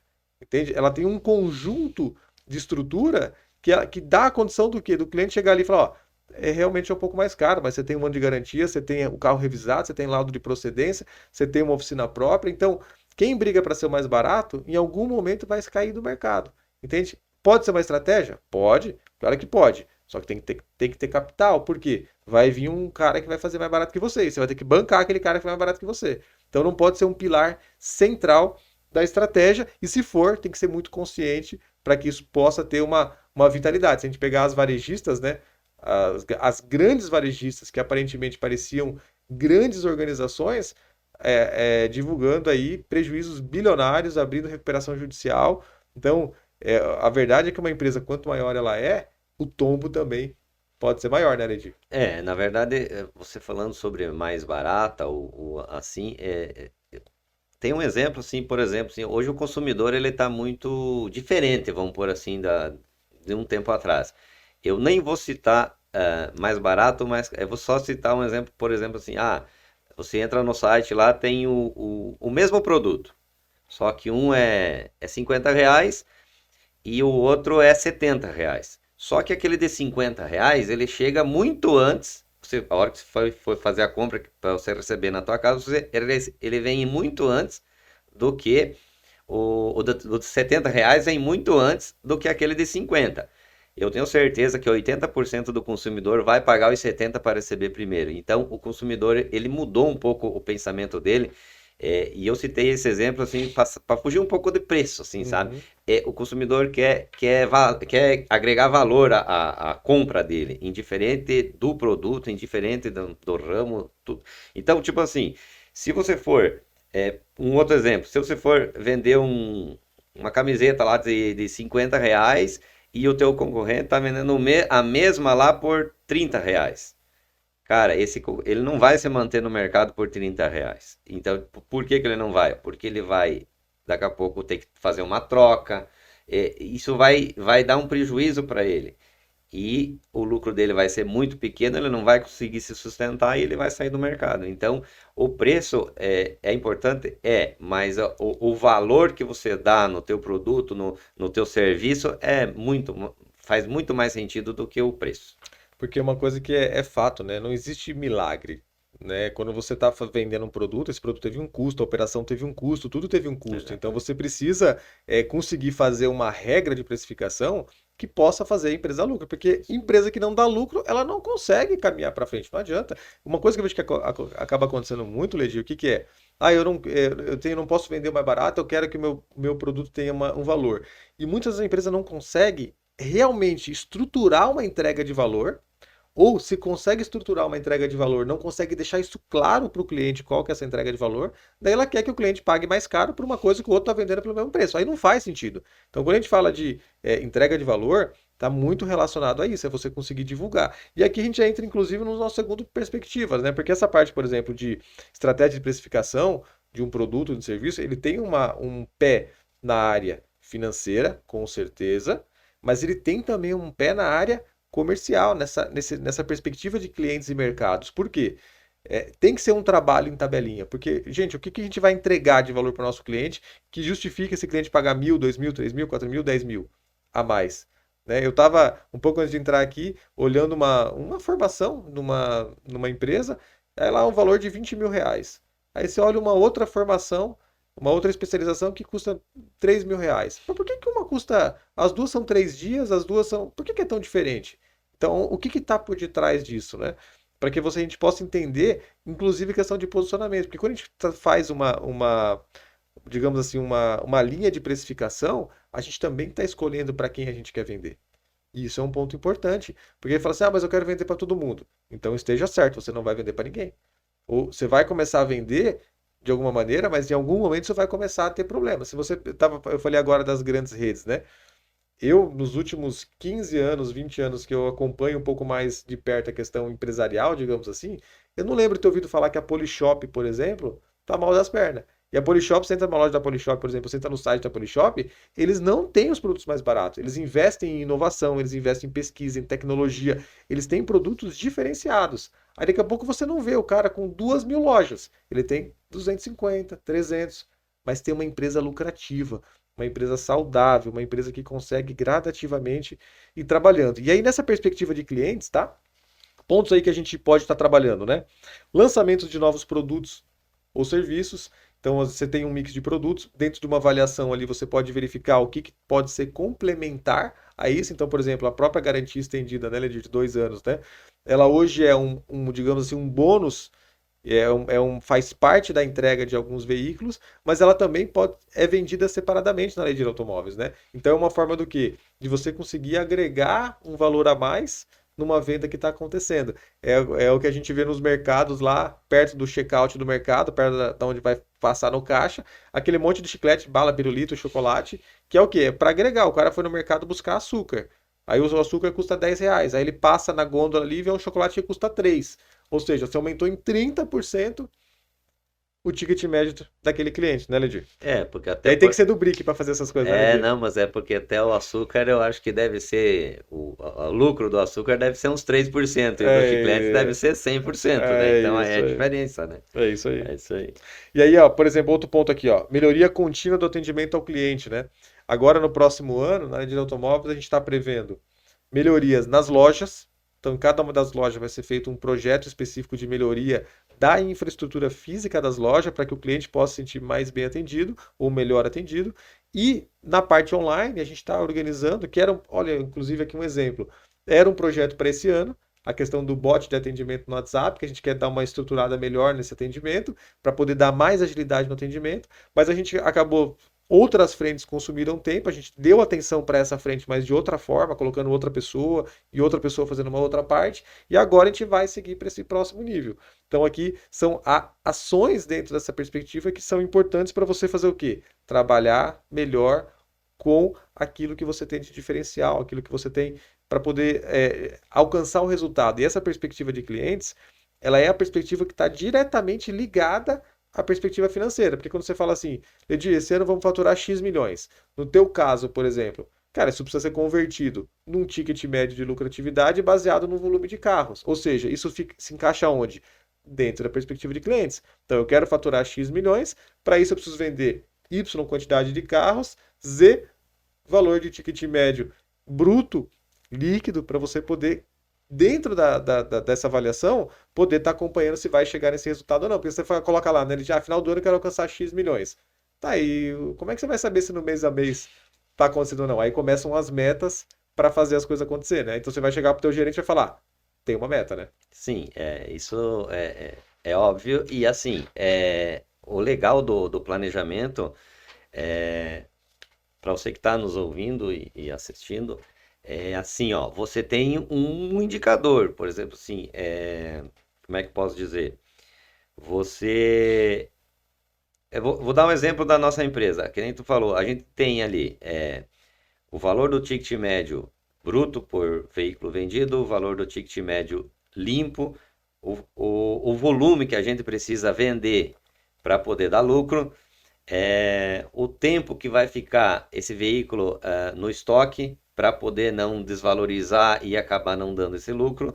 Speaker 1: Entende? Ela tem um conjunto de estrutura que dá a condição do quê? Do cliente chegar ali e falar, ó, é realmente um pouco mais caro, mas você tem um ano de garantia, você tem o carro revisado, você tem laudo de procedência, você tem uma oficina própria. Então, quem briga para ser o mais barato, em algum momento vai cair do mercado. Entende? Pode ser uma estratégia? Pode, claro que pode. Só que tem que ter capital. Por quê? Vai vir um cara que vai fazer mais barato que você. E você vai ter que bancar aquele cara que vai mais barato que você. Então não pode ser um pilar central da estratégia. E se for, tem que ser muito consciente para que isso possa ter uma vitalidade. Se a gente pegar as varejistas, né? As grandes varejistas que aparentemente pareciam grandes organizações, divulgando aí prejuízos bilionários, abrindo recuperação judicial. Então, a verdade é que uma empresa, quanto maior ela é, o tombo também pode ser maior, né, Ledi?
Speaker 2: Na verdade, você falando sobre mais barata ou assim, tem um exemplo assim, por exemplo, assim, hoje o consumidor ele está muito diferente, vamos pôr assim, de um tempo atrás. Eu nem vou citar mais barato, mas eu vou só citar um exemplo, por exemplo, assim, você entra no site lá, tem o mesmo produto, só que um é R$ 50 e o outro é R$ 70. Só que aquele de R$ 50, ele chega muito antes, a hora que você for fazer a compra para você receber na tua casa, ele vem muito antes do que o do de R$ 70 vem muito antes do que aquele de 50. Eu tenho certeza que 80% do consumidor vai pagar os 70 para receber primeiro. Então, o consumidor, ele mudou um pouco o pensamento dele. E eu citei esse exemplo assim para fugir um pouco de preço, assim, sabe?
Speaker 1: Uhum.
Speaker 2: O consumidor quer agregar valor à compra dele, indiferente do produto, indiferente do ramo, tudo. Então, tipo assim, se você for, um outro exemplo, se você for vender uma camiseta lá de R$ 50 e o teu concorrente está vendendo a mesma lá por R$ 30. Cara, ele não vai se manter no mercado por R$ 30. Então, por que ele não vai? Porque ele vai, daqui a pouco, ter que fazer uma troca. Isso vai dar um prejuízo para ele. E o lucro dele vai ser muito pequeno, ele não vai conseguir se sustentar e ele vai sair do mercado. Então, o preço é importante? Mas o valor que você dá no teu produto, no teu serviço, faz muito mais sentido do que o preço.
Speaker 1: Porque uma coisa que é fato, né? Não existe milagre, né? Quando você está vendendo um produto, esse produto teve um custo, a operação teve um custo, tudo teve um custo. Então
Speaker 2: Exatamente.
Speaker 1: você precisa conseguir fazer uma regra de precificação que possa fazer a empresa lucro, porque empresa que não dá lucro, ela não consegue caminhar para frente, não adianta. Uma coisa que eu vejo que acaba acontecendo muito, Legi, o que que é? Eu não posso vender mais barato, eu quero que o meu produto tenha um valor. E muitas das empresas não conseguem realmente estruturar uma entrega de valor, ou se consegue estruturar uma entrega de valor, não consegue deixar isso claro para o cliente qual que é essa entrega de valor, daí ela quer que o cliente pague mais caro por uma coisa que o outro está vendendo pelo mesmo preço. Aí não faz sentido. Então, quando a gente fala de entrega de valor, está muito relacionado a isso, é você conseguir divulgar. E aqui a gente já entra, inclusive, no nosso segundo perspectiva, né? Porque essa parte, por exemplo, de estratégia de precificação, de um produto, de um serviço, ele tem um pé na área financeira, com certeza, mas ele tem também um pé na área comercial, nessa perspectiva de clientes e mercados. Por quê? Tem que ser um trabalho em tabelinha, porque, gente, o que que a gente vai entregar de valor para o nosso cliente que justifica esse cliente pagar 1.000, 2.000, 3.000, 4.000, 10.000 a mais? Né? Eu estava, um pouco antes de entrar aqui, olhando uma formação numa empresa, aí lá um valor de 20 mil reais. Aí você olha uma outra formação, uma outra especialização que custa 3 mil reais. Mas por que que uma custa. As duas são 3 dias, as duas são. Por que que é tão diferente? Então, o que que está por detrás disso, né? Para que a gente possa entender, inclusive, questão de posicionamento. Porque quando a gente faz digamos assim, uma linha de precificação, a gente também está escolhendo para quem a gente quer vender. E isso é um ponto importante. Porque ele fala assim, mas eu quero vender para todo mundo. Então esteja certo, você não vai vender para ninguém. Ou você vai começar a vender de alguma maneira, mas em algum momento você vai começar a ter problema. Se você eu falei agora das grandes redes, né? Eu, nos últimos 15 anos, 20 anos que eu acompanho um pouco mais de perto a questão empresarial, digamos assim, eu não lembro de ter ouvido falar que a Polishop, por exemplo, tá mal das pernas. E a Polishop, você entra numa loja da Polishop, por exemplo, você entra no site da Polishop, eles não têm os produtos mais baratos. Eles investem em inovação, eles investem em pesquisa, em tecnologia, eles têm produtos diferenciados. Aí daqui a pouco você não vê o cara com 2.000 lojas. Ele tem 250, 300, mas tem uma empresa lucrativa, uma empresa saudável, uma empresa que consegue gradativamente ir trabalhando. E aí, nessa perspectiva de clientes, tá? Pontos aí que a gente pode estar trabalhando, né? Lançamentos de novos produtos ou serviços. Então, você tem um mix de produtos. Dentro de uma avaliação ali, você pode verificar o que pode ser complementar a isso. Então, por exemplo, a própria garantia estendida, né, de 2 anos, né? Ela hoje é digamos assim, um bônus, faz parte da entrega de alguns veículos, mas ela também é vendida separadamente na lei de automóveis, né? Então é uma forma do quê? De você conseguir agregar um valor a mais numa venda que está acontecendo. É o que a gente vê nos mercados lá, perto do checkout do mercado, perto da onde vai passar no caixa, aquele monte de chiclete, bala, pirulito, chocolate, que é o quê? É para agregar. O cara foi no mercado buscar açúcar. Aí o açúcar custa 10 reais. Aí ele passa na gôndola ali e vê um chocolate que custa 3. Ou seja, você aumentou em 30% o ticket médio daquele cliente, né, Ledir?
Speaker 2: Porque
Speaker 1: E
Speaker 2: até
Speaker 1: aí tem que ser do BRIC para fazer essas coisas, né, Ledir?
Speaker 2: não, mas é porque até o açúcar eu acho que deve ser, o lucro do açúcar deve ser uns 3% e do chiclete deve
Speaker 1: É,
Speaker 2: ser 100%, né?
Speaker 1: é
Speaker 2: Então aí é
Speaker 1: isso
Speaker 2: a
Speaker 1: aí.
Speaker 2: diferença, né?
Speaker 1: É isso aí.
Speaker 2: É isso aí.
Speaker 1: E aí, ó, por exemplo, outro ponto aqui, ó, melhoria contínua do atendimento ao cliente, né? Agora, no próximo ano, na área de automóveis, a gente está prevendo melhorias nas lojas. Então, em cada uma das lojas vai ser feito um projeto específico de melhoria da infraestrutura física das lojas para que o cliente possa se sentir mais bem atendido ou melhor atendido. E na parte online, a gente está organizando, olha, inclusive aqui um exemplo, era um projeto para esse ano, a questão do bot de atendimento no WhatsApp, que a gente quer dar uma estruturada melhor nesse atendimento, para poder dar mais agilidade no atendimento, mas a gente acabou. Outras frentes consumiram tempo, a gente deu atenção para essa frente, mas de outra forma, colocando outra pessoa e outra pessoa fazendo uma outra parte, e agora a gente vai seguir para esse próximo nível. Então aqui são ações dentro dessa perspectiva que são importantes para você fazer o quê? Trabalhar melhor com aquilo que você tem de diferencial, aquilo que você tem para poder alcançar o resultado. E essa perspectiva de clientes, ela é a perspectiva que está diretamente ligada à perspectiva financeira. Porque quando você fala assim, Ledir, esse ano vamos faturar X milhões. No teu caso, por exemplo, cara, isso precisa ser convertido num ticket médio de lucratividade baseado no volume de carros. Ou seja, isso se encaixa onde? Dentro da perspectiva de clientes. Então, eu quero faturar X milhões, para isso eu preciso vender Y quantidade de carros, Z valor de ticket médio bruto, líquido, para você poder, dentro dessa avaliação, poder estar acompanhando se vai chegar nesse resultado ou não. Porque você coloca lá, né? Ele já, final do ano eu quero alcançar X milhões. Tá aí, como é que você vai saber se no mês a mês está acontecendo ou não? Aí começam as metas para fazer as coisas acontecer, né? Então você vai chegar pro teu gerente e vai falar, tem uma meta, né?
Speaker 2: Sim, isso é óbvio. E assim, o legal do planejamento, para você que está nos ouvindo e assistindo, é assim, ó, você tem um indicador, por exemplo, assim, como é que eu posso dizer? Você. Eu vou dar um exemplo da nossa empresa. Que nem tu falou, a gente tem ali o valor do ticket médio bruto por veículo vendido, o valor do ticket médio limpo, o volume que a gente precisa vender para poder dar lucro, o tempo que vai ficar esse veículo no estoque para poder não desvalorizar e acabar não dando esse lucro.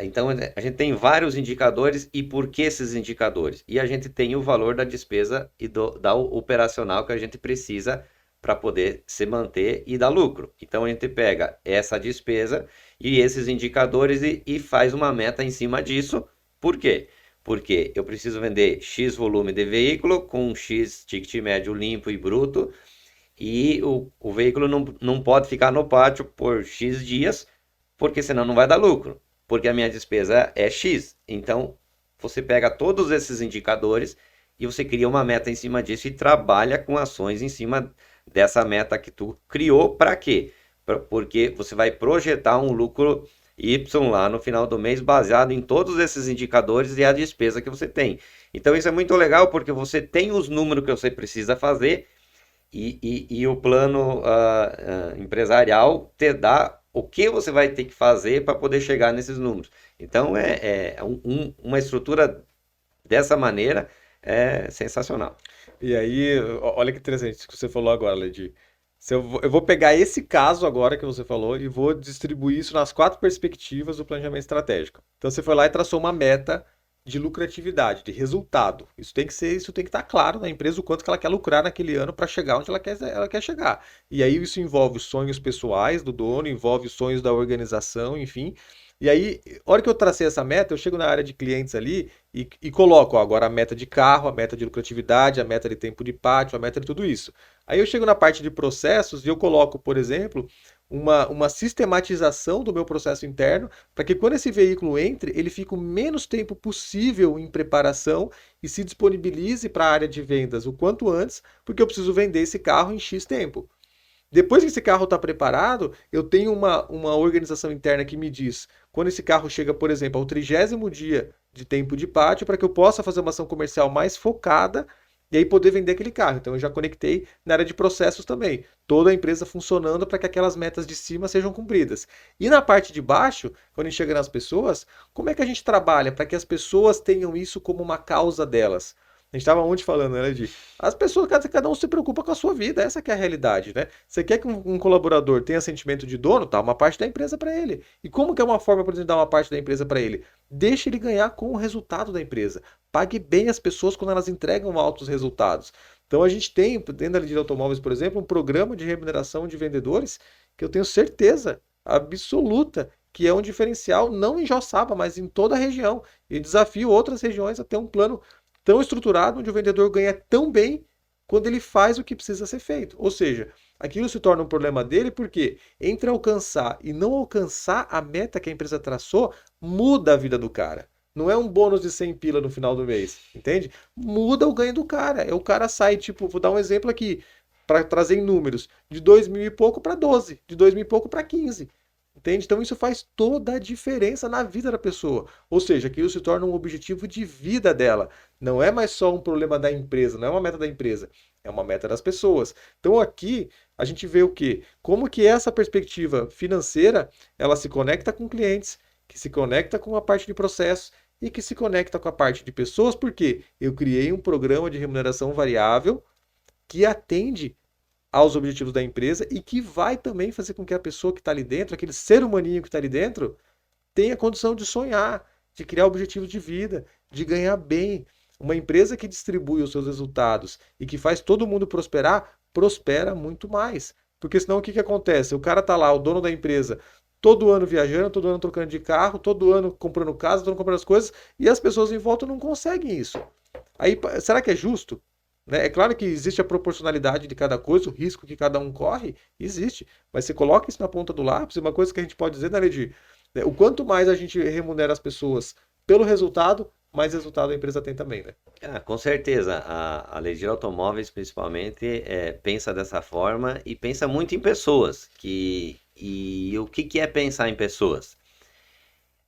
Speaker 2: Então, a gente tem vários indicadores. E por que esses indicadores? E a gente tem o valor da despesa e da operacional que a gente precisa para poder se manter e dar lucro. Então, a gente pega essa despesa e esses indicadores e faz uma meta em cima disso. Por quê? Porque eu preciso vender X volume de veículo com X ticket médio limpo e bruto, e o veículo não pode ficar no pátio por X dias, porque senão não vai dar lucro, porque a minha despesa é X. Então, você pega todos esses indicadores e você cria uma meta em cima disso e trabalha com ações em cima dessa meta que tu criou. Para quê? Porque você vai projetar um lucro Y lá no final do mês baseado em todos esses indicadores e a despesa que você tem. Então, isso é muito legal porque você tem os números que você precisa fazer, e o plano empresarial te dá o que você vai ter que fazer para poder chegar nesses números. Então, uma estrutura dessa maneira é sensacional.
Speaker 1: E aí, olha que interessante isso que você falou agora, Ledi. Se eu vou pegar esse caso agora que você falou e vou distribuir isso nas 4 perspectivas do planejamento estratégico. Então você foi lá e traçou uma meta de lucratividade, de resultado. Isso tem que estar claro na empresa o quanto que ela quer lucrar naquele ano para chegar onde ela quer chegar. E aí isso envolve os sonhos pessoais do dono, envolve os sonhos da organização, enfim. E aí, a hora que eu tracei essa meta, eu chego na área de clientes ali e coloco, ó, agora a meta de carro, a meta de lucratividade, a meta de tempo de pátio, a meta de tudo isso. Aí eu chego na parte de processos e eu coloco, por exemplo, uma sistematização do meu processo interno para que quando esse veículo entre, ele fique o menos tempo possível em preparação e se disponibilize para a área de vendas o quanto antes, porque eu preciso vender esse carro em X tempo. Depois que esse carro está preparado, eu tenho uma organização interna que me diz quando esse carro chega, por exemplo, ao 30º dia de tempo de pátio, para que eu possa fazer uma ação comercial mais focada e aí poder vender aquele carro. Então eu já conectei na área de processos também. Toda a empresa funcionando para que aquelas metas de cima sejam cumpridas. E na parte de baixo, quando a gente chega nas pessoas, como é que a gente trabalha para que as pessoas tenham isso como uma causa delas? A gente estava ontem falando, né, de as pessoas, cada um se preocupa com a sua vida, essa que é a realidade, né? Você quer que um colaborador tenha sentimento de dono, tá uma parte da empresa para ele. E como que é uma forma, por exemplo, de dar uma parte da empresa para ele? Deixe ele ganhar com o resultado da empresa. Pague bem as pessoas quando elas entregam altos resultados. Então a gente tem, dentro da linha de automóveis, por exemplo, um programa de remuneração de vendedores que eu tenho certeza absoluta que é um diferencial não em Joaçaba, mas em toda a região. E desafio outras regiões a ter um plano tão estruturado onde o vendedor ganha tão bem quando ele faz o que precisa ser feito. Ou seja, aquilo se torna um problema dele porque entre alcançar e não alcançar a meta que a empresa traçou, muda a vida do cara. Não é um bônus de 100 pila no final do mês, entende? Muda o ganho do cara. O cara sai, tipo, vou dar um exemplo aqui, para trazer em números, de 2.000 e pouco para 12, de 2.000 e pouco para 15. Entende? Então isso faz toda a diferença na vida da pessoa. Ou seja, aquilo se torna um objetivo de vida dela. Não é mais só um problema da empresa, não é uma meta da empresa, é uma meta das pessoas. Então aqui a gente vê o quê? Como que essa perspectiva financeira, ela se conecta com clientes, que se conecta com a parte de processos e que se conecta com a parte de pessoas, porque eu criei um programa de remuneração variável que atende aos objetivos da empresa e que vai também fazer com que a pessoa que está ali dentro, aquele ser humaninho que está ali dentro, tenha condição de sonhar, de criar objetivos de vida, de ganhar bem. Uma empresa que distribui os seus resultados e que faz todo mundo prosperar, prospera muito mais. Porque senão o que acontece? O cara está lá, o dono da empresa, todo ano viajando, todo ano trocando de carro, todo ano comprando casa, todo ano comprando as coisas, e as pessoas em volta não conseguem isso. Aí, será que é justo? Né? É claro que existe a proporcionalidade de cada coisa, o risco que cada um corre, existe. Mas você coloca isso na ponta do lápis, uma coisa que a gente pode dizer, né, Ledi? O quanto mais a gente remunera as pessoas pelo resultado, mais resultado a empresa tem também, né?
Speaker 2: Com certeza, a Ledir Automóveis principalmente pensa dessa forma e pensa muito em pessoas. E o que é pensar em pessoas?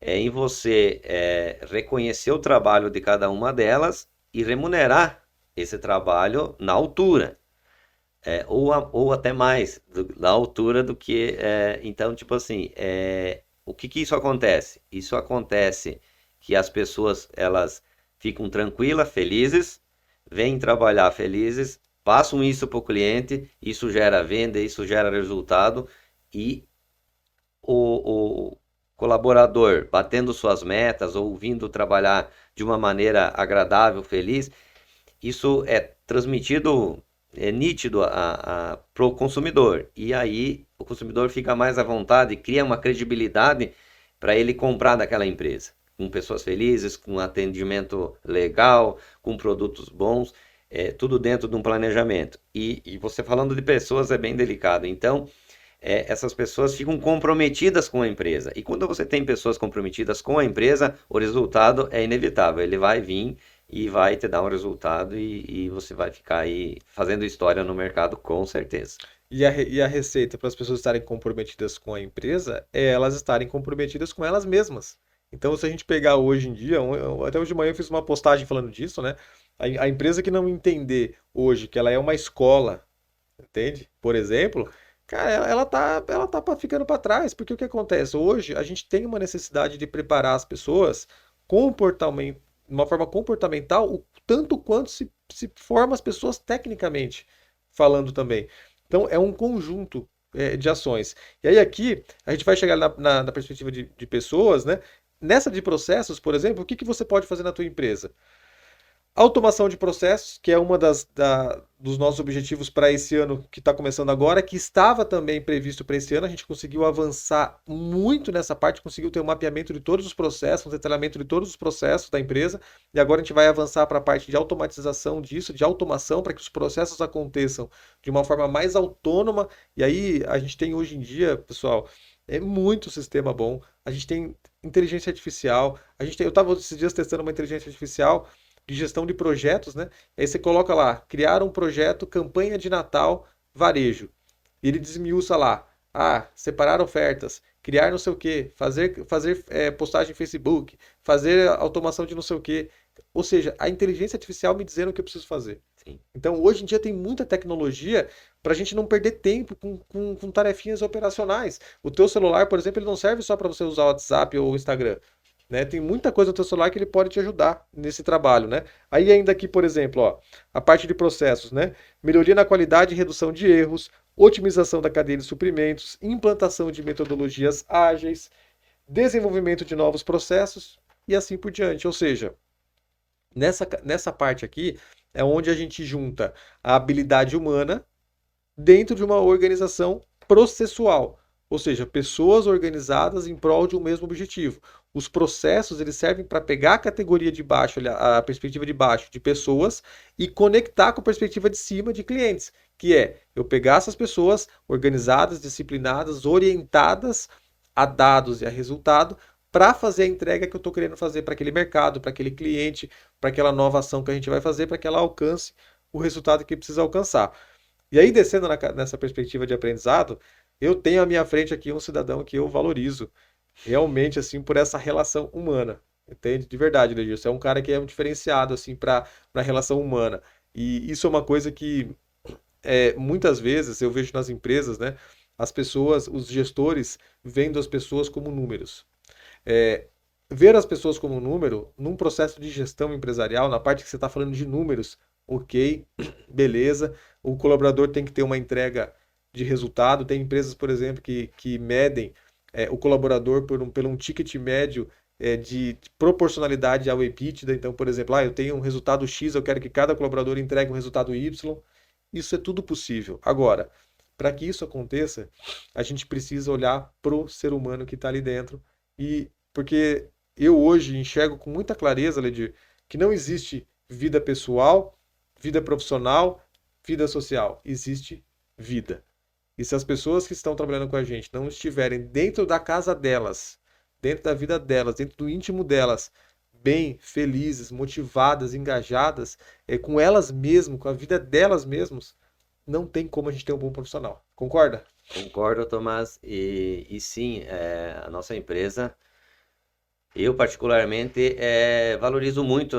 Speaker 2: É em você reconhecer o trabalho de cada uma delas e remunerar esse trabalho na altura. Ou até mais, na altura do que. Então, tipo assim, o que isso acontece? Isso acontece que as pessoas elas ficam tranquilas, felizes, vêm trabalhar felizes, passam isso para o cliente, isso gera venda, isso gera resultado e o colaborador batendo suas metas ou vindo trabalhar de uma maneira agradável, feliz, isso é transmitido, é nítido para o consumidor. E aí o consumidor fica mais à vontade, cria uma credibilidade para ele comprar daquela empresa. Com pessoas felizes, com atendimento legal, com produtos bons, tudo dentro de um planejamento. E você falando de pessoas é bem delicado. Então, essas pessoas ficam comprometidas com a empresa. E quando você tem pessoas comprometidas com a empresa, o resultado é inevitável. Ele vai vir e vai te dar um resultado e você vai ficar aí fazendo história no mercado, com certeza.
Speaker 1: E a receita para as pessoas estarem comprometidas com a empresa é elas estarem comprometidas com elas mesmas. Então, se a gente pegar hoje em dia, até hoje de manhã eu fiz uma postagem falando disso, né? A empresa que não entender hoje que ela é uma escola, entende? Por exemplo, cara, ela tá ficando para trás, porque o que acontece? Hoje a gente tem uma necessidade de preparar as pessoas comportalmente, de uma forma comportamental, o tanto quanto se forma as pessoas tecnicamente falando também. Então é um conjunto de ações. E aí aqui a gente vai chegar na perspectiva de pessoas, né? Nessa de processos, por exemplo, o que que você pode fazer na tua empresa? Automação de processos, que é uma dos nossos objetivos para esse ano que está começando agora, que estava também previsto para esse ano. A gente conseguiu avançar muito nessa parte, conseguiu ter um mapeamento de todos os processos, um detalhamento de todos os processos da empresa. E agora a gente vai avançar para a parte de automatização disso, de automação, para que os processos aconteçam de uma forma mais autônoma. E aí a gente tem hoje em dia, pessoal, muito sistema bom. A gente tem inteligência artificial. Eu estava esses dias testando uma inteligência artificial de gestão de projetos, né? Aí você coloca lá, criar um projeto, campanha de Natal, varejo. E ele desmiuça lá, separar ofertas, criar não sei o quê, fazer postagem no Facebook, fazer automação de não sei o quê. Ou seja, a inteligência artificial me dizendo o que eu preciso fazer.
Speaker 2: Sim.
Speaker 1: Então, hoje em dia tem muita tecnologia para a gente não perder tempo com tarefinhas operacionais. O teu celular, por exemplo, ele não serve só para você usar o WhatsApp ou o Instagram, né? Tem muita coisa no teu celular que ele pode te ajudar nesse trabalho, né? Aí ainda aqui, por exemplo, ó, a parte de processos, né? Melhoria na qualidade e redução de erros, otimização da cadeia de suprimentos, implantação de metodologias ágeis, desenvolvimento de novos processos e assim por diante. Ou seja, nessa parte aqui é onde a gente junta a habilidade humana dentro de uma organização processual, ou seja, pessoas organizadas em prol de um mesmo objetivo. Os processos eles servem para pegar a categoria de baixo, a perspectiva de baixo de pessoas e conectar com a perspectiva de cima de clientes, que é eu pegar essas pessoas organizadas, disciplinadas, orientadas a dados e a resultado para fazer a entrega que eu estou querendo fazer para aquele mercado, para aquele cliente, para aquela nova ação que a gente vai fazer, para que ela alcance o resultado que precisa alcançar. E aí, descendo nessa perspectiva de aprendizado, eu tenho à minha frente aqui um cidadão que eu valorizo realmente, assim, por essa relação humana. Entende? De verdade, Legilson. É um cara que é um diferenciado, assim, para a relação humana. E isso é uma coisa que, muitas vezes, eu vejo nas empresas, né? As pessoas, os gestores, vendo as pessoas como números. É, ver as pessoas como número, num processo de gestão empresarial, na parte que você está falando de números, ok, beleza. O colaborador tem que ter uma entrega de resultado. Tem empresas, por exemplo, que medem o colaborador por um ticket médio de proporcionalidade ao EBITDA. Então, por exemplo, eu tenho um resultado X, eu quero que cada colaborador entregue um resultado Y. Isso é tudo possível. Agora, para que isso aconteça, a gente precisa olhar para o ser humano que está ali dentro. E porque eu hoje enxergo com muita clareza, Ledir, que não existe vida pessoal, vida profissional, vida social. Existe vida. E se as pessoas que estão trabalhando com a gente não estiverem dentro da casa delas, dentro da vida delas, dentro do íntimo delas, bem, felizes, motivadas, engajadas, com elas mesmas, com a vida delas mesmas, não tem como a gente ter um bom profissional. Concorda?
Speaker 2: Concordo, Tomás. E sim, a nossa empresa, eu particularmente valorizo muito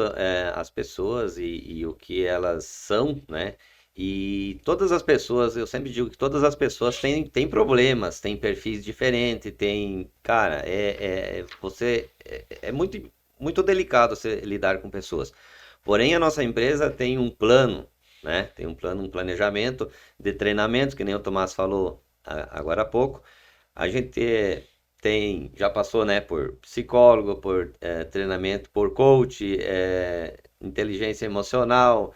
Speaker 2: as pessoas e o que elas são, né? E todas as pessoas, eu sempre digo que todas as pessoas têm problemas, têm perfis diferentes, cara, é muito, muito delicado você lidar com pessoas. Porém, a nossa empresa tem um plano, né? Tem um plano, um planejamento de treinamento, que nem o Tomás falou agora há pouco. A gente já passou, né, por psicólogo, por treinamento, por coach, inteligência emocional,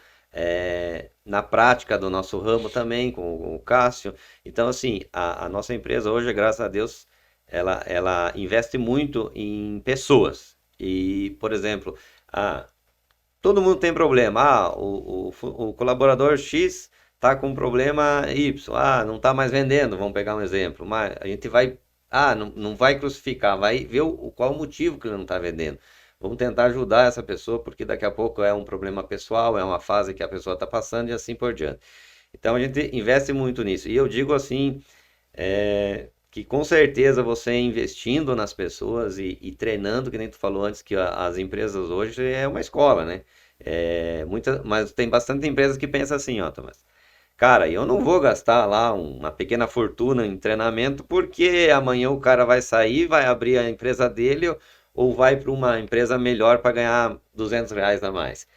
Speaker 2: na prática do nosso ramo também, com o Cássio. Então, assim, a nossa empresa hoje, graças a Deus, ela investe muito em pessoas. E, por exemplo, todo mundo tem problema. O colaborador X está com problema Y. Não está mais vendendo, vamos pegar um exemplo. Mas a gente vai. Não vai crucificar, vai ver qual o motivo que ele não está vendendo. Vamos tentar ajudar essa pessoa, porque daqui a pouco é um problema pessoal, é uma fase que a pessoa está passando e assim por diante. Então a gente investe muito nisso. E eu digo assim, que com certeza você investindo nas pessoas e treinando, que nem tu falou antes, que as empresas hoje é uma escola, né? Mas tem bastante empresas que pensam assim, ó, Thomas. Cara, eu não vou gastar lá uma pequena fortuna em treinamento, porque amanhã o cara vai sair, vai abrir a empresa dele ou vai para uma empresa melhor para ganhar R$ 200 a mais.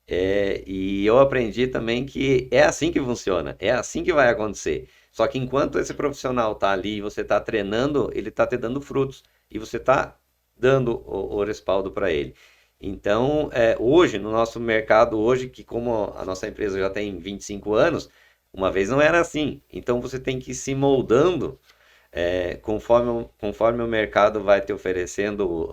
Speaker 2: E eu aprendi também que é assim que funciona, é assim que vai acontecer. Só que enquanto esse profissional está ali e você está treinando, ele está te dando frutos e você está dando o respaldo para ele. Então, hoje, no nosso mercado, hoje, que como a nossa empresa já tem 25 anos, uma vez não era assim. Então, você tem que ir se moldando conforme o mercado vai te oferecendo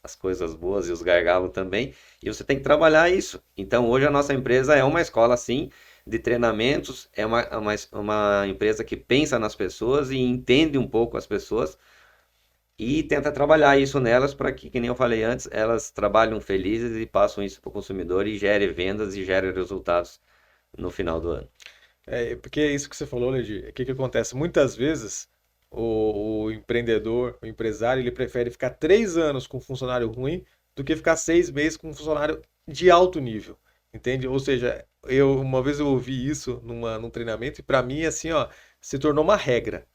Speaker 2: as coisas boas e os gargalos também, e você tem que trabalhar isso. Então, hoje a nossa empresa é uma escola, sim, de treinamentos, é uma empresa que pensa nas pessoas e entende um pouco as pessoas e tenta trabalhar isso nelas para que nem eu falei antes, elas trabalhem felizes e passam isso para o consumidor e gere vendas e gere resultados no final do ano.
Speaker 1: Porque é isso que você falou, Ledi. O que que acontece? Muitas vezes o empreendedor, o empresário, ele prefere ficar 3 anos com um funcionário ruim do que ficar 6 meses com um funcionário de alto nível, entende? Ou seja, uma vez eu ouvi isso num treinamento e para mim assim, ó, se tornou uma regra,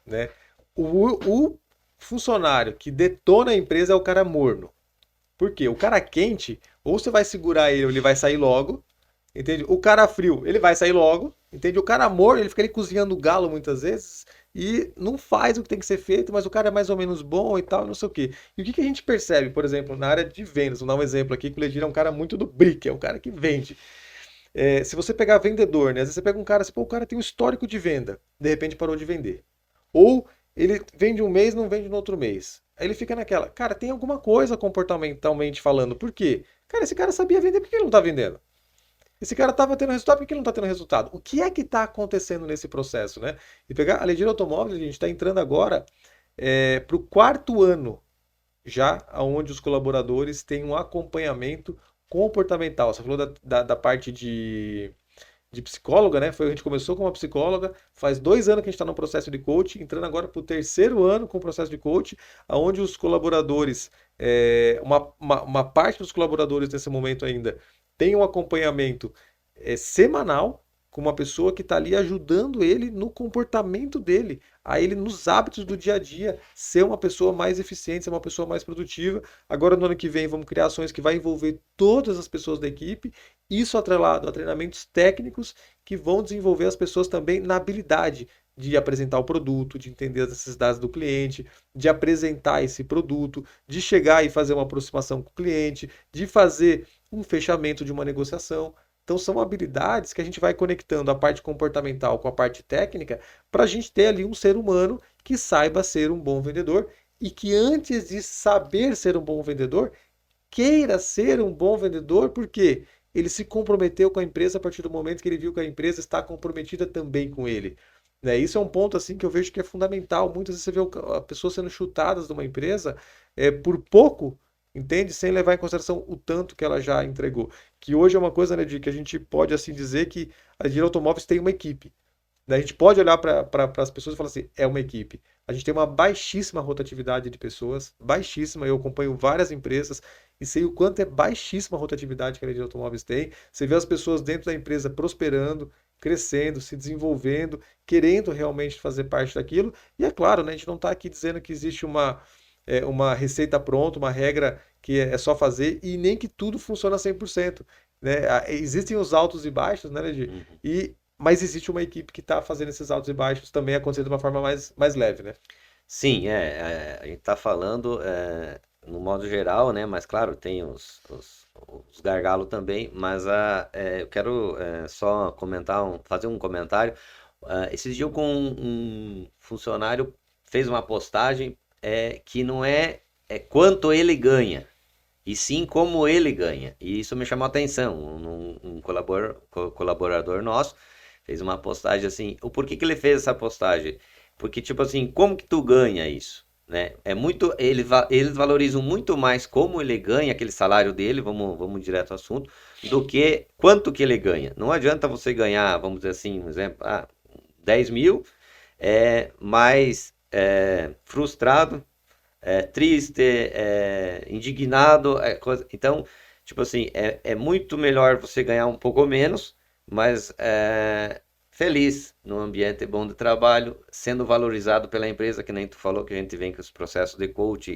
Speaker 1: né? O funcionário que detona a empresa é o cara morno. Por quê? O cara quente, ou você vai segurar ele ou ele vai sair logo, entende? O cara frio, ele vai sair logo, entende? O cara morno, ele fica ali cozinhando galo muitas vezes e não faz o que tem que ser feito, mas o cara é mais ou menos bom e tal, não sei o quê. E o que que a gente percebe, por exemplo, na área de vendas? Vou dar um exemplo aqui, que o Ledir é um cara muito do brick, é um cara que vende. Se você pegar vendedor, né? Às vezes você pega um cara, assim, pô, o cara tem um histórico de venda, de repente parou de vender. Ou ele vende um mês, não vende no outro mês. Aí ele fica naquela, cara, tem alguma coisa comportamentalmente falando. Por quê? Cara, esse cara sabia vender, por que ele não tá vendendo? Esse cara estava tendo resultado, por que ele não está tendo resultado? O que é que está acontecendo nesse processo, né? E pegar a Ledir Automóveis, a gente está entrando agora para o quarto ano já onde os colaboradores têm um acompanhamento comportamental. Você falou da parte de psicóloga, né? A gente começou com uma psicóloga, faz 2 anos que a gente está no processo de coaching, entrando agora para o terceiro ano com o processo de coaching, onde os colaboradores, uma parte dos colaboradores nesse momento ainda tem um acompanhamento semanal com uma pessoa que está ali ajudando ele no comportamento dele, a ele nos hábitos do dia a dia, ser uma pessoa mais eficiente, ser uma pessoa mais produtiva. Agora no ano que vem vamos criar ações que vai envolver todas as pessoas da equipe, isso atrelado a treinamentos técnicos que vão desenvolver as pessoas também na habilidade de apresentar o produto, de entender as necessidades do cliente, de apresentar esse produto, de chegar e fazer uma aproximação com o cliente, de fazer um fechamento de uma negociação. Então são habilidades que a gente vai conectando a parte comportamental com a parte técnica para a gente ter ali um ser humano que saiba ser um bom vendedor e que antes de saber ser um bom vendedor, queira ser um bom vendedor, porque ele se comprometeu com a empresa a partir do momento que ele viu que a empresa está comprometida também com ele. Né? Isso é um ponto assim que eu vejo que é fundamental. Muitas vezes você vê a pessoa sendo chutadas de uma empresa por pouco, entende? Sem levar em consideração o tanto que ela já entregou. Que hoje é uma coisa, né, de que a gente pode assim dizer que a Engenharia Automóveis tem uma equipe. Né? A gente pode olhar para as pessoas e falar assim, é uma equipe. A gente tem uma baixíssima rotatividade de pessoas, baixíssima. Eu acompanho várias empresas e sei o quanto é baixíssima a rotatividade que a Engenharia Automóveis tem. Você vê as pessoas dentro da empresa prosperando, crescendo, se desenvolvendo, querendo realmente fazer parte daquilo. E é claro, né, a gente não está aqui dizendo que existe uma receita pronta, uma regra que é só fazer e nem que tudo funciona 100%, né? Existem os altos e baixos, né, Ledi?
Speaker 2: Uhum.
Speaker 1: Mas existe uma equipe que está fazendo esses altos e baixos também acontecer de uma forma mais leve, né?
Speaker 2: Sim, a gente está falando no modo geral, né? Mas claro, tem os gargalos também. Mas eu quero só comentar, fazer um comentário. Esses dias com um funcionário fez uma postagem que não é quanto ele ganha, e sim como ele ganha. E isso me chamou a atenção. Um colaborador nosso fez uma postagem assim. O porquê que ele fez essa postagem? Porque, tipo assim, como que tu ganha isso? Né? Eles valorizam muito mais como ele ganha aquele salário dele, vamos direto ao assunto, do que quanto que ele ganha. Não adianta você ganhar, vamos dizer assim, um exemplo, 10 mil, mas frustrado, triste, indignado, então, tipo assim, é muito melhor você ganhar um pouco menos, mas feliz no ambiente bom de trabalho, sendo valorizado pela empresa, que nem tu falou, que a gente vem com os processos de coach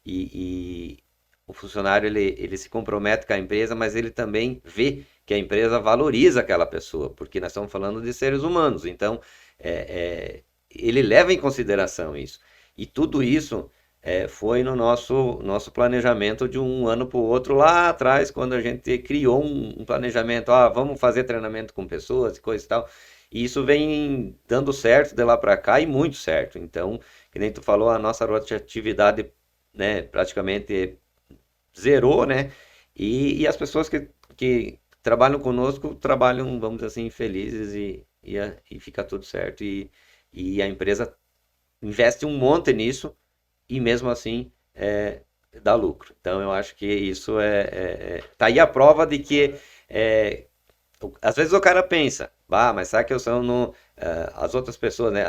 Speaker 2: e o funcionário ele se compromete com a empresa, mas ele também vê que a empresa valoriza aquela pessoa, porque nós estamos falando de seres humanos, então ele leva em consideração isso. E tudo isso foi no nosso planejamento de um ano para o outro, lá atrás, quando a gente criou um planejamento, vamos fazer treinamento com pessoas e coisa e tal. E isso vem dando certo de lá para cá e muito certo. Então, que nem tu falou, a nossa rotatividade, né, praticamente zerou, né? E as pessoas que trabalham conosco trabalham, vamos dizer assim, felizes e fica tudo certo. E a empresa investe um monte nisso e mesmo assim dá lucro. Então eu acho que isso tá aí a prova de que às vezes o cara pensa, mas será que eu sou as outras pessoas, né?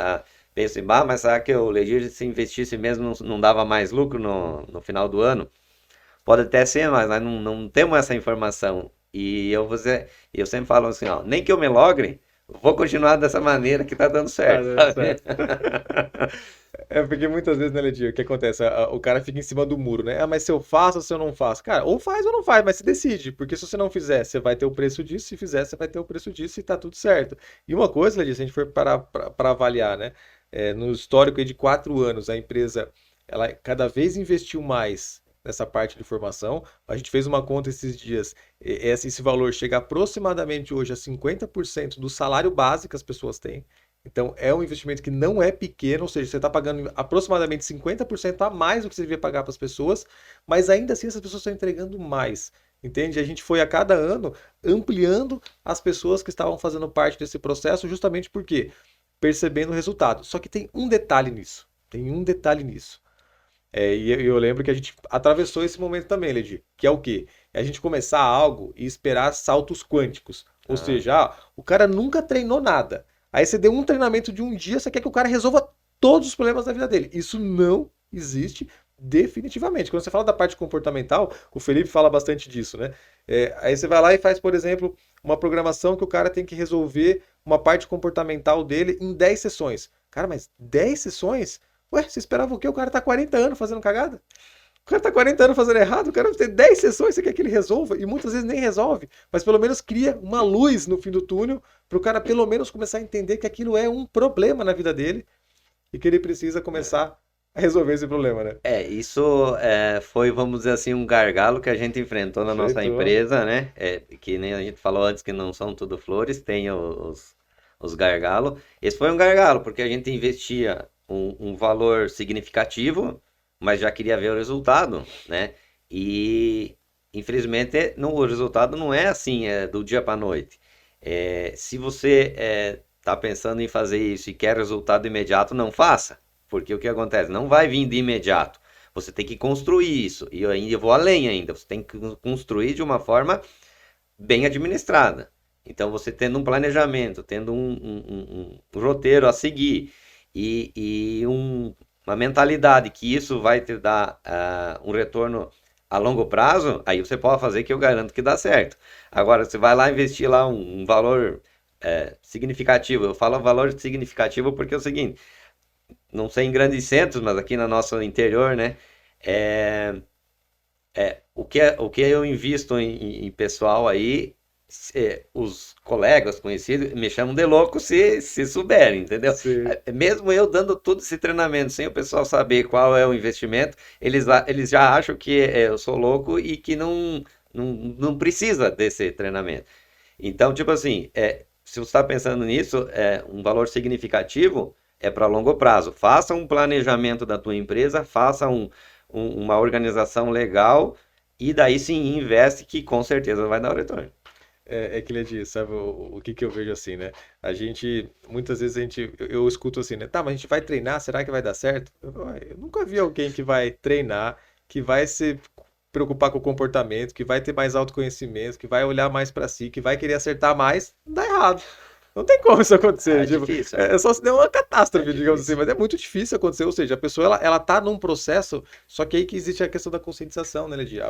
Speaker 2: Pensam, mas será que o Legir se investisse mesmo não dava mais lucro no final do ano? Pode até ser, mas nós não temos essa informação. E eu sempre falo assim, ó, nem que eu me logre, vou continuar dessa maneira que tá dando
Speaker 1: Tá
Speaker 2: certo,
Speaker 1: dando
Speaker 2: sabe?
Speaker 1: certo. É porque muitas vezes, né, Ledir, o que acontece? O cara fica em cima do muro, né? Mas se eu faço ou se eu não faço? Cara, ou faz ou não faz, mas se decide. Porque se você não fizer, você vai ter o preço disso. Se fizer, você vai ter o preço disso e tá tudo certo. E uma coisa, Ledir, se a gente for parar para avaliar, né? No histórico aí de 4 anos, a empresa, ela cada vez investiu mais nessa parte de formação. A gente fez uma conta esses dias. Esse valor chega aproximadamente hoje a 50% do salário base que as pessoas têm. Então, é um investimento que não é pequeno, ou seja, você está pagando aproximadamente 50% a mais do que você devia pagar para as pessoas, mas ainda assim essas pessoas estão entregando mais. Entende? A gente foi a cada ano ampliando as pessoas que estavam fazendo parte desse processo, justamente porque percebendo o resultado. Só que tem um detalhe nisso. Tem um detalhe nisso. E eu lembro que a gente atravessou esse momento também, Ledi, que é o quê? É a gente começar algo e esperar saltos quânticos. Ou
Speaker 2: Ah,
Speaker 1: seja, o cara nunca treinou nada. Aí você deu um treinamento de um dia, você quer que o cara resolva todos os problemas da vida dele. Isso não existe definitivamente. Quando você fala da parte comportamental, o Felipe fala bastante disso, né? Aí você vai lá e faz, por exemplo, uma programação que o cara tem que resolver uma parte comportamental dele em 10 sessões. Cara, mas 10 sessões? Ué, você esperava o quê? O cara tá 40 anos fazendo cagada? O cara tá 40 anos fazendo errado, o cara tem 10 sessões, você quer que ele resolva? E muitas vezes nem resolve, mas pelo menos cria uma luz no fim do túnel para o cara pelo menos começar a entender que aquilo é um problema na vida dele e que ele precisa começar a resolver esse problema, né?
Speaker 2: isso foi, vamos dizer assim, um gargalo que a gente enfrentou na nossa
Speaker 1: Enfrentou.
Speaker 2: empresa, né? Que nem a gente falou antes que não são tudo flores, tem os gargalos. Esse foi um gargalo, porque a gente investia um valor significativo, mas já queria ver o resultado, né? E infelizmente o resultado não é assim, do dia para a noite. Se você está pensando em fazer isso e quer resultado imediato, não faça. Porque o que acontece? Não vai vir de imediato. Você tem que construir isso. E eu ainda vou além ainda. Você tem que construir de uma forma bem administrada. Então, você tendo um planejamento, tendo um roteiro a seguir uma mentalidade que isso vai te dar um retorno a longo prazo, aí você pode fazer que eu garanto que dá certo. Agora, você vai lá investir lá um valor significativo. Eu falo valor significativo porque é o seguinte, não sei em grandes centros, mas aqui no nosso interior, né? É, O que eu invisto em pessoal aí, os colegas conhecidos me chamam de louco se souberem, entendeu?
Speaker 1: Sim.
Speaker 2: Mesmo eu dando todo esse treinamento, sem o pessoal saber qual é o investimento, eles já acham que eu sou louco e que não precisa desse treinamento. Então, tipo assim, se você está pensando nisso, um valor significativo é para longo prazo. Faça um planejamento da tua empresa, faça uma organização legal e daí sim investe que com certeza vai dar o retorno.
Speaker 1: É que ele diz, sabe o que que eu vejo assim, né? A gente, muitas vezes eu escuto assim, né? Tá, mas a gente vai treinar, será que vai dar certo? Eu nunca vi alguém que vai treinar, que vai se preocupar com o comportamento, que vai ter mais autoconhecimento, que vai olhar mais pra si, que vai querer acertar mais, dá errado. Não tem como isso acontecer,
Speaker 2: É
Speaker 1: tipo,
Speaker 2: difícil,
Speaker 1: é só se der uma
Speaker 2: é
Speaker 1: catástrofe, digamos assim,
Speaker 2: difícil.
Speaker 1: mas é muito difícil acontecer, ou seja, a pessoa ela tá num processo, só que aí que existe a questão da conscientização, né, Ledir?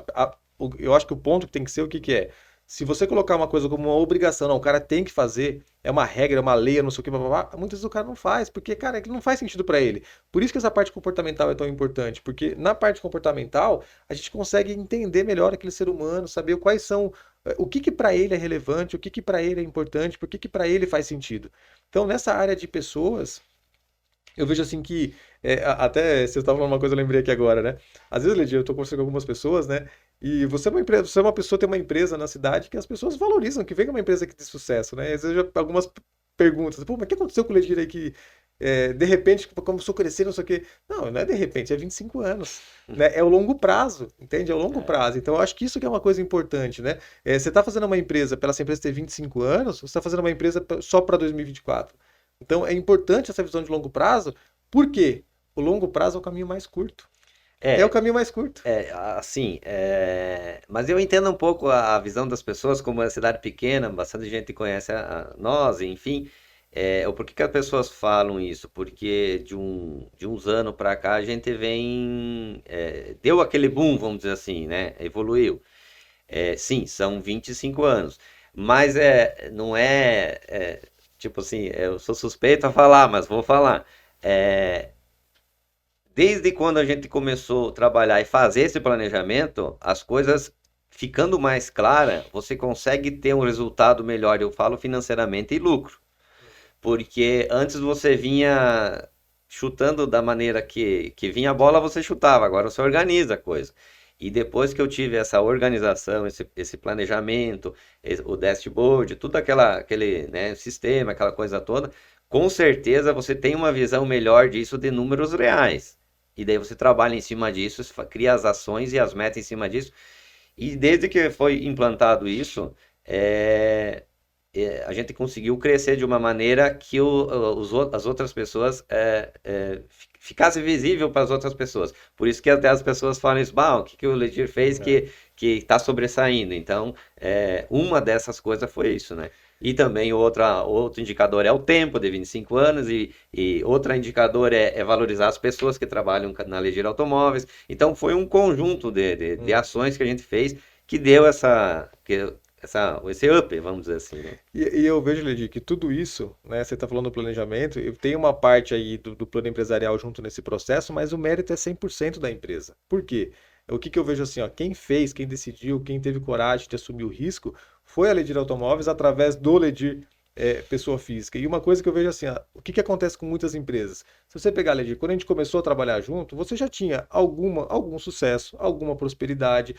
Speaker 1: Eu acho que o ponto que tem que ser o que que é? Se você colocar uma coisa como uma obrigação, não, o cara tem que fazer, é uma regra, é uma lei, é não sei o que, blá, blá, blá, muitas vezes o cara não faz, porque, cara, aquilo não faz sentido pra ele. Por isso que essa parte comportamental é tão importante, porque na parte comportamental a gente consegue entender melhor aquele ser humano, saber quais são, o que que para ele é relevante, o que que para ele é importante, por que que para ele faz sentido. Então, nessa área de pessoas, eu vejo assim que, até você estava falando uma coisa, eu lembrei aqui agora, né? Às vezes, Ledia, eu estou conversando com algumas pessoas, né? E você é uma empresa, você é uma pessoa, tem uma empresa na cidade que as pessoas valorizam, que vem uma empresa que tem sucesso, né? E às vezes algumas perguntas, pô, mas o que aconteceu com o Ledir aí que, de repente, começou a crescer, não sei o quê? Não, não é de repente, é 25 anos, né? É o longo prazo, entende? É o longo
Speaker 2: É,
Speaker 1: prazo. Então, eu acho que isso que é uma coisa importante, né? Você está fazendo uma empresa, pela essa empresa ter 25 anos, você está fazendo uma empresa só para 2024. Então, é importante essa visão de longo prazo, por quê? O longo prazo é o caminho mais curto. É o
Speaker 2: é,
Speaker 1: caminho mais curto.
Speaker 2: assim, mas eu entendo um pouco a visão das pessoas, como é cidade pequena, bastante gente conhece nós, enfim. O porquê que as pessoas falam isso? Porque de uns anos para cá a gente vem, deu aquele boom, vamos dizer assim, né? Evoluiu. Sim, são 25 anos, mas não tipo assim, eu sou suspeito a falar, mas vou falar. É, Desde quando a gente começou a trabalhar e fazer esse planejamento, as coisas ficando mais claras, você consegue ter um resultado melhor, eu falo financeiramente e lucro. Porque antes você vinha chutando da maneira que vinha a bola, você chutava, agora você organiza a coisa. E depois que eu tive essa organização, esse planejamento, o dashboard, tudo aquele, né, sistema, aquela coisa toda, com certeza você tem uma visão melhor disso de números reais. E daí você trabalha em cima disso, cria as ações e as metas em cima disso. E desde que foi implantado isso, é, a gente conseguiu crescer de uma maneira que as outras pessoas ficasse visível para as outras pessoas. Por isso que até as pessoas falam isso, bah, o que, que o Ledir fez
Speaker 1: É.
Speaker 2: que está sobressaindo. Então, uma dessas coisas foi isso, né? E também outro indicador é o tempo de 25 anos, e outro indicador é valorizar as pessoas que trabalham na Ledir Automóveis. Então, foi um conjunto de
Speaker 1: Uhum.
Speaker 2: ações que a gente fez que deu esse up, vamos dizer assim, né?
Speaker 1: E eu vejo, Ledi, que tudo isso, né? Você está falando do planejamento, eu tenho uma parte aí do plano empresarial junto nesse processo, mas o mérito é 100% da empresa. Por quê? O que que eu vejo assim, ó, quem fez, quem decidiu, quem teve coragem de assumir o risco foi a Ledir Automóveis através do Ledir pessoa física. E uma coisa que eu vejo assim, ó, o que que acontece com muitas empresas? Se você pegar, Ledir, quando a gente começou a trabalhar junto, você já tinha algum sucesso, alguma prosperidade.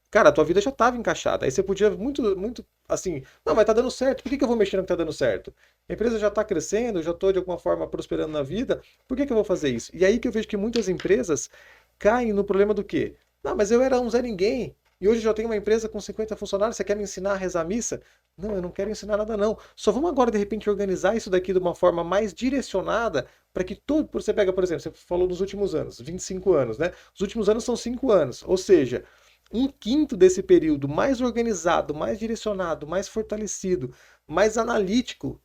Speaker 1: Cara, a tua vida já estava encaixada. Aí você podia muito assim, não, mas tá dando certo. Por que que eu vou mexer no que tá dando certo? A empresa já está crescendo, eu já estou de alguma forma prosperando na vida. Por que que eu vou fazer isso? E aí que eu vejo que muitas empresas caem no problema do quê? Não, mas eu era um Zé Ninguém. E hoje eu já tenho uma empresa com 50 funcionários, você quer me ensinar a rezar a missa? Não, eu não quero ensinar nada não. Só vamos agora de repente organizar isso daqui de uma forma mais direcionada para que todo, você pega, por exemplo, você falou dos últimos anos, 25 anos, né? Os últimos anos são 5 anos, ou seja, um quinto desse período mais organizado, mais direcionado, mais fortalecido, mais analítico,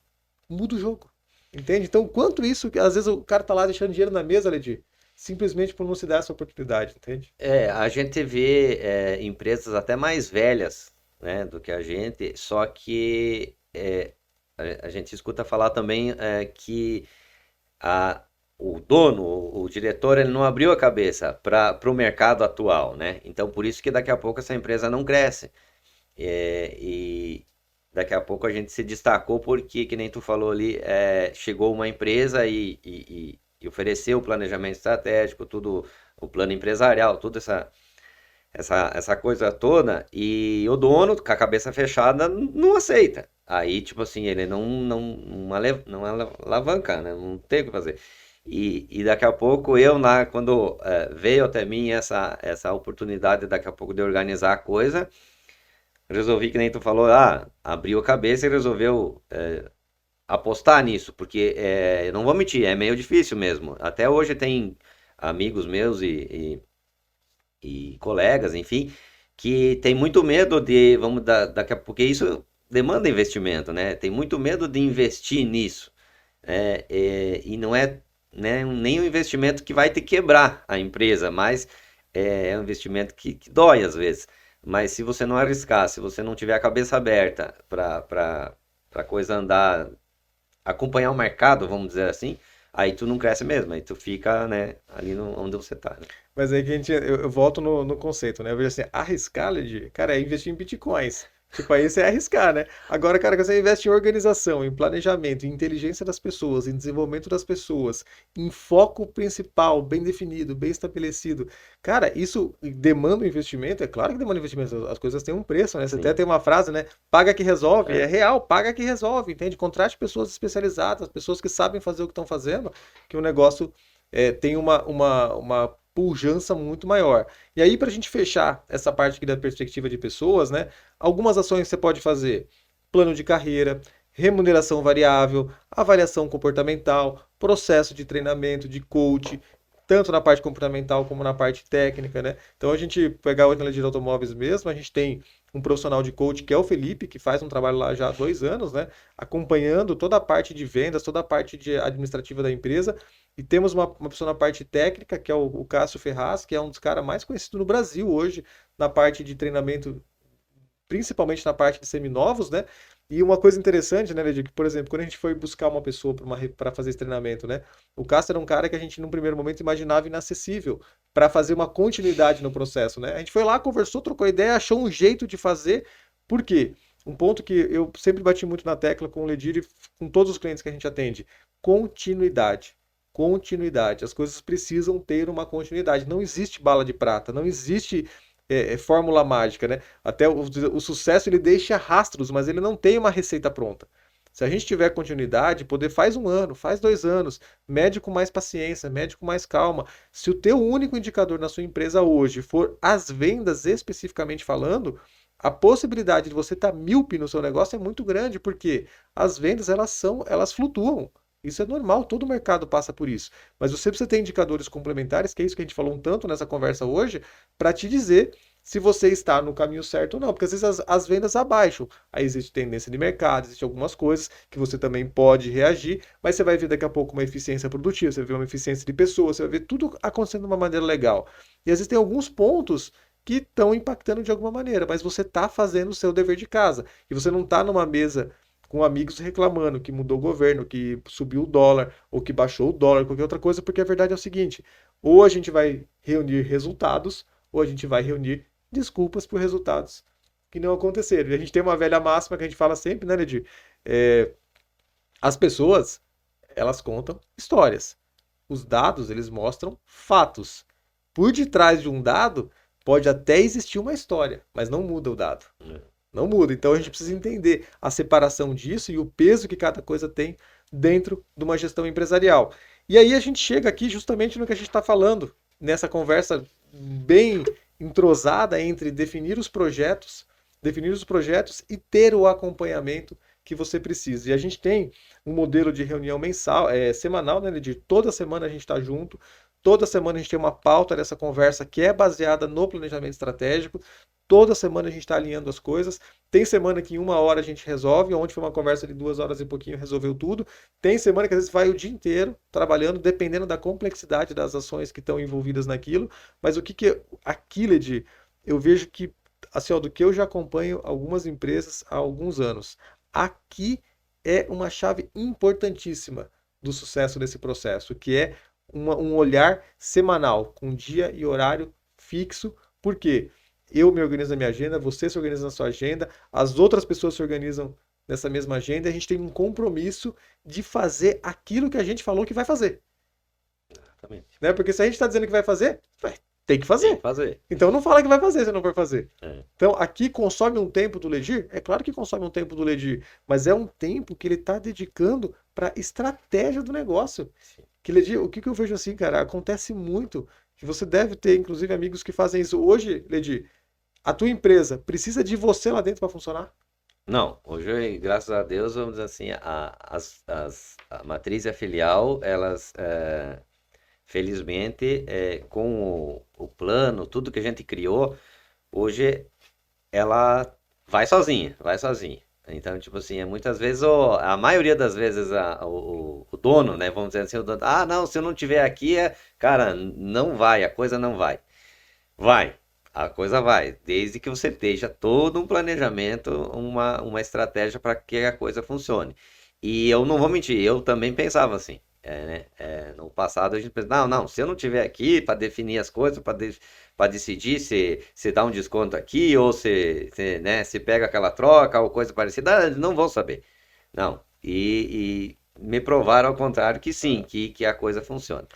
Speaker 1: muda o jogo. Entende? Então, quanto isso, às vezes o cara tá lá deixando dinheiro na mesa, Ledir, simplesmente por não se dar essa oportunidade, entende?
Speaker 2: A gente vê empresas até mais velhas, né, do que a gente, só que a gente escuta falar também que a, o dono, o diretor, ele não abriu a cabeça para o mercado atual, né? Então, por isso que daqui a pouco essa empresa não cresce. E daqui a pouco a gente se destacou porque, que nem tu falou ali, chegou uma empresa e ofereceu o planejamento estratégico, tudo, o plano empresarial, toda essa coisa toda, e o dono, com a cabeça fechada, não aceita. Aí, tipo assim, ele não alavanca, né? Não tem o que fazer. E daqui a pouco eu, quando veio até mim essa oportunidade, daqui a pouco de organizar a coisa, resolvi, que nem tu falou, abriu a cabeça e resolveu apostar nisso, porque eu não vou mentir, é meio difícil mesmo. Até hoje tem amigos meus e colegas, enfim, que tem muito medo de, daqui a pouco, porque isso demanda investimento, né? Tem muito medo de investir nisso. E não é, né, nem um investimento que vai te quebrar a empresa, mas é um investimento que dói às vezes. Mas se você não arriscar, se você não tiver a cabeça aberta para a coisa andar, acompanhar o mercado, vamos dizer assim, aí tu não cresce mesmo, aí tu fica, né, ali onde você tá, né?
Speaker 1: Mas aí que eu volto no conceito, né? Eu vejo assim, arriscar, Led, cara, é investir em bitcoins. Tipo, aí você é arriscar, né? Agora, cara, quando você investe em organização, em planejamento, em inteligência das pessoas, em desenvolvimento das pessoas, em foco principal, bem definido, bem estabelecido. Cara, isso demanda um investimento? É claro que demanda investimento. As coisas têm um preço, né? Você até
Speaker 2: Sim,
Speaker 1: tem uma frase, né? Paga que resolve. É
Speaker 2: é,
Speaker 1: real, paga que resolve, entende? Contrate pessoas especializadas, pessoas que sabem fazer o que estão fazendo, que o negócio tem uma pujança muito maior. E aí, para a gente fechar essa parte aqui da perspectiva de pessoas, né? Algumas ações que você pode fazer: plano de carreira, remuneração variável, avaliação comportamental, processo de treinamento, de coach, tanto na parte comportamental como na parte técnica, né? Então, a gente pegar o Atlético de Automóveis mesmo, a gente tem um profissional de coach que é o Felipe, que faz um trabalho lá já há 2 anos, né? Acompanhando toda a parte de vendas, toda a parte administrativa da empresa. E temos uma pessoa na parte técnica, que é o Cássio Ferraz, que é um dos caras mais conhecidos no Brasil hoje, na parte de treinamento, principalmente na parte de seminovos, né? E uma coisa interessante, né, Ledir, que, por exemplo, quando a gente foi buscar uma pessoa para fazer esse treinamento, né? O Cássio era um cara que a gente, num primeiro momento, imaginava inacessível para fazer uma continuidade no processo, né? A gente foi lá, conversou, trocou ideia, achou um jeito de fazer. Por quê? Um ponto que eu sempre bati muito na tecla com o Ledir e com todos os clientes que a gente atende: continuidade. Continuidade. As coisas precisam ter uma continuidade. Não existe bala de prata, não existe fórmula mágica, né? Até o sucesso ele deixa rastros, mas ele não tem uma receita pronta. Se a gente tiver continuidade, poder faz 1 ano, faz 2 anos, mede com mais paciência, mede com mais calma. Se o teu único indicador na sua empresa hoje for as vendas especificamente falando, a possibilidade de você estar míope no seu negócio é muito grande, porque as vendas elas flutuam. Isso é normal, todo mercado passa por isso. Mas você precisa ter indicadores complementares, que é isso que a gente falou um tanto nessa conversa hoje, para te dizer se você está no caminho certo ou não. Porque às vezes as vendas abaixam. Aí existe tendência de mercado, existe algumas coisas que você também pode reagir, mas você vai ver daqui a pouco uma eficiência produtiva, você vai ver uma eficiência de pessoas, você vai ver tudo acontecendo de uma maneira legal. E às vezes tem alguns pontos que estão impactando de alguma maneira, mas você está fazendo o seu dever de casa. E você não está numa mesa com amigos reclamando que mudou o governo, que subiu o dólar, ou que baixou o dólar, qualquer outra coisa, porque a verdade é o seguinte: ou a gente vai reunir resultados, ou a gente vai reunir desculpas por resultados que não aconteceram. E a gente tem uma velha máxima que a gente fala sempre, né, Nedir? É, as pessoas, elas contam histórias. Os dados, eles mostram fatos. Por detrás de um dado, pode até existir uma história, mas não muda o dado. Não muda. Então a gente precisa entender a separação disso e o peso que cada coisa tem dentro de uma gestão empresarial. E aí a gente chega aqui justamente no que a gente está falando, nessa conversa bem entrosada entre definir os projetos e ter o acompanhamento que você precisa. E a gente tem um modelo de reunião mensal, semanal, né, de toda semana a gente está junto. Toda semana a gente tem uma pauta dessa conversa que é baseada no planejamento estratégico. Toda semana a gente está alinhando as coisas. Tem semana que em 1 hora a gente resolve, onde foi uma conversa de 2 horas e pouquinho resolveu tudo. Tem semana que às vezes vai o dia inteiro trabalhando, dependendo da complexidade das ações que estão envolvidas naquilo. Mas o que aqui, Led, eu vejo que, assim, ó, do que eu já acompanho algumas empresas há alguns anos, aqui é uma chave importantíssima do sucesso desse processo, que é um olhar semanal, com dia e horário fixo, porque eu me organizo na minha agenda, você se organiza na sua agenda, as outras pessoas se organizam nessa mesma agenda, e a gente tem um compromisso de fazer aquilo que a gente falou que vai fazer,
Speaker 2: Exatamente.
Speaker 1: né? Porque se a gente está dizendo que vai fazer, tem que
Speaker 2: Tem que
Speaker 1: fazer.
Speaker 2: fazer.
Speaker 1: Então não fala que vai fazer se não for fazer.
Speaker 2: É.
Speaker 1: Então aqui consome um tempo do Ledir? É claro que consome um tempo do Ledir, mas é um tempo que ele está dedicando para estratégia do negócio.
Speaker 2: Sim.
Speaker 1: Que Ledir, o que que eu vejo assim, cara? Acontece muito, que você deve ter, inclusive, amigos que fazem isso. Hoje, Ledir, a tua empresa precisa de você lá dentro para funcionar?
Speaker 2: Não, hoje, graças a Deus, vamos dizer assim, a matriz e a filial, elas, felizmente, com o plano, tudo que a gente criou, hoje ela vai sozinha, vai sozinha. Então, tipo assim, muitas vezes, a maioria das vezes, o dono, né, vamos dizer assim, o dono, não, se eu não tiver aqui, cara, não vai, a coisa não vai. Vai, a coisa vai, desde que você esteja todo um planejamento, uma estratégia para que a coisa funcione. E eu não vou mentir, eu também pensava assim. Né? No passado a gente pensa, não, não, se eu não tiver aqui para definir as coisas, para decidir se dá um desconto aqui ou né, se pega aquela troca ou coisa parecida, eles não vão saber. Não, e me provaram ao contrário que sim, que a coisa funciona.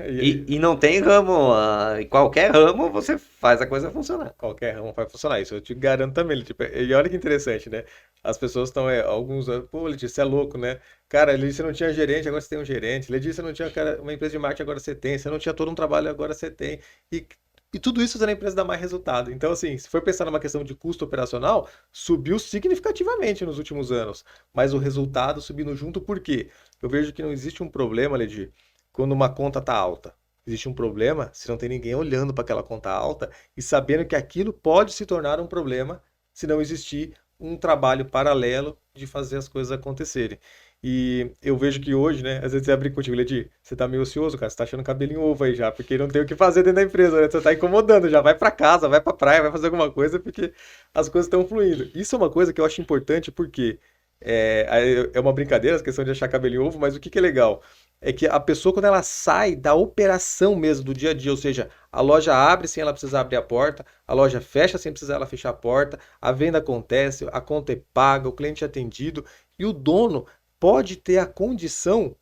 Speaker 2: E não tem ramo, em qualquer ramo você faz a coisa funcionar.
Speaker 1: Qualquer ramo vai funcionar isso, eu te garanto também. Tipo, e olha que interessante, né? As pessoas estão, alguns, pô, Letícia, você é louco, né? Cara, Letícia, você não tinha gerente, agora você tem um gerente. Letícia, você não tinha uma empresa de marketing, agora você tem. Você não tinha todo um trabalho, agora você tem. E tudo isso fazendo a empresa dar mais resultado. Então, assim, se for pensar numa questão de custo operacional, subiu significativamente nos últimos anos. Mas o resultado subindo junto, por quê? Eu vejo que não existe um problema, Ledir, quando uma conta está alta. Existe um problema se não tem ninguém olhando para aquela conta alta e sabendo que aquilo pode se tornar um problema se não existir um trabalho paralelo de fazer as coisas acontecerem. E eu vejo que hoje, né? Às vezes eu brinco contigo, Ledi, você tá meio ocioso, cara, você tá achando cabelo em ovo aí já, porque não tem o que fazer dentro da empresa, né? Você tá incomodando já, vai pra casa, vai pra praia, vai fazer alguma coisa, porque as coisas estão fluindo. Isso é uma coisa que eu acho importante, porque é uma brincadeira, a questão de achar cabelo em ovo, mas o que que é legal? É que a pessoa, quando ela sai da operação mesmo, do dia a dia, ou seja, a loja abre sem ela precisar abrir a porta, a loja fecha sem precisar ela fechar a porta, a venda acontece, a conta é paga, o cliente é atendido, e o dono pode ter a condição,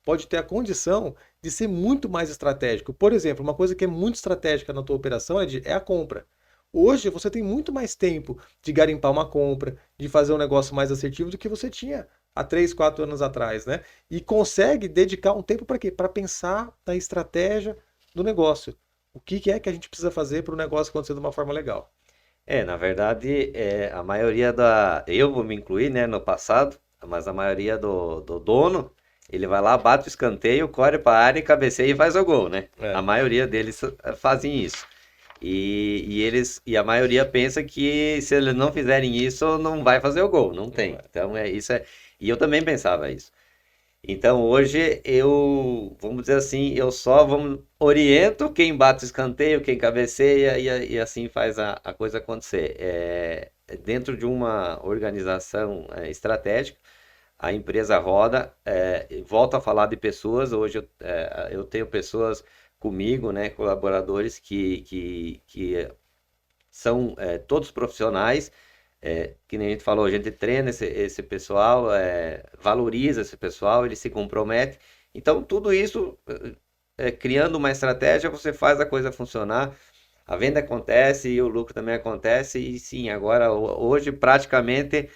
Speaker 1: pode ter a condição de ser muito mais estratégico. Por exemplo, uma coisa que é muito estratégica na tua operação é a compra. Hoje você tem muito mais tempo de garimpar uma compra, de fazer um negócio mais assertivo do que você tinha há 3, 4 anos atrás, né? E consegue dedicar um tempo para quê? Para pensar na estratégia do negócio. O que que é que a gente precisa fazer para o negócio acontecer de uma forma legal?
Speaker 2: Na verdade, a maioria eu vou me incluir, né, no passado, mas a maioria do dono, ele vai lá, bate o escanteio, corre para a área, cabeceia e faz o gol, né? A
Speaker 1: É.
Speaker 2: maioria deles fazem isso. E a maioria pensa que se eles não fizerem isso, não vai fazer o gol, não
Speaker 1: Não
Speaker 2: tem.
Speaker 1: é.
Speaker 2: Então e eu também pensava isso. Então hoje eu, vamos dizer assim, eu só oriento quem bate o escanteio, quem cabeceia e assim faz a coisa acontecer. Dentro de uma organização estratégica, a empresa roda, volto a falar de pessoas, hoje eu tenho pessoas comigo, né, colaboradores que são todos profissionais, que nem a gente falou, a gente treina esse pessoal, valoriza esse pessoal, ele se compromete. Então, tudo isso, criando uma estratégia, você faz a coisa funcionar. A venda acontece e o lucro também acontece. E sim, agora, hoje, praticamente,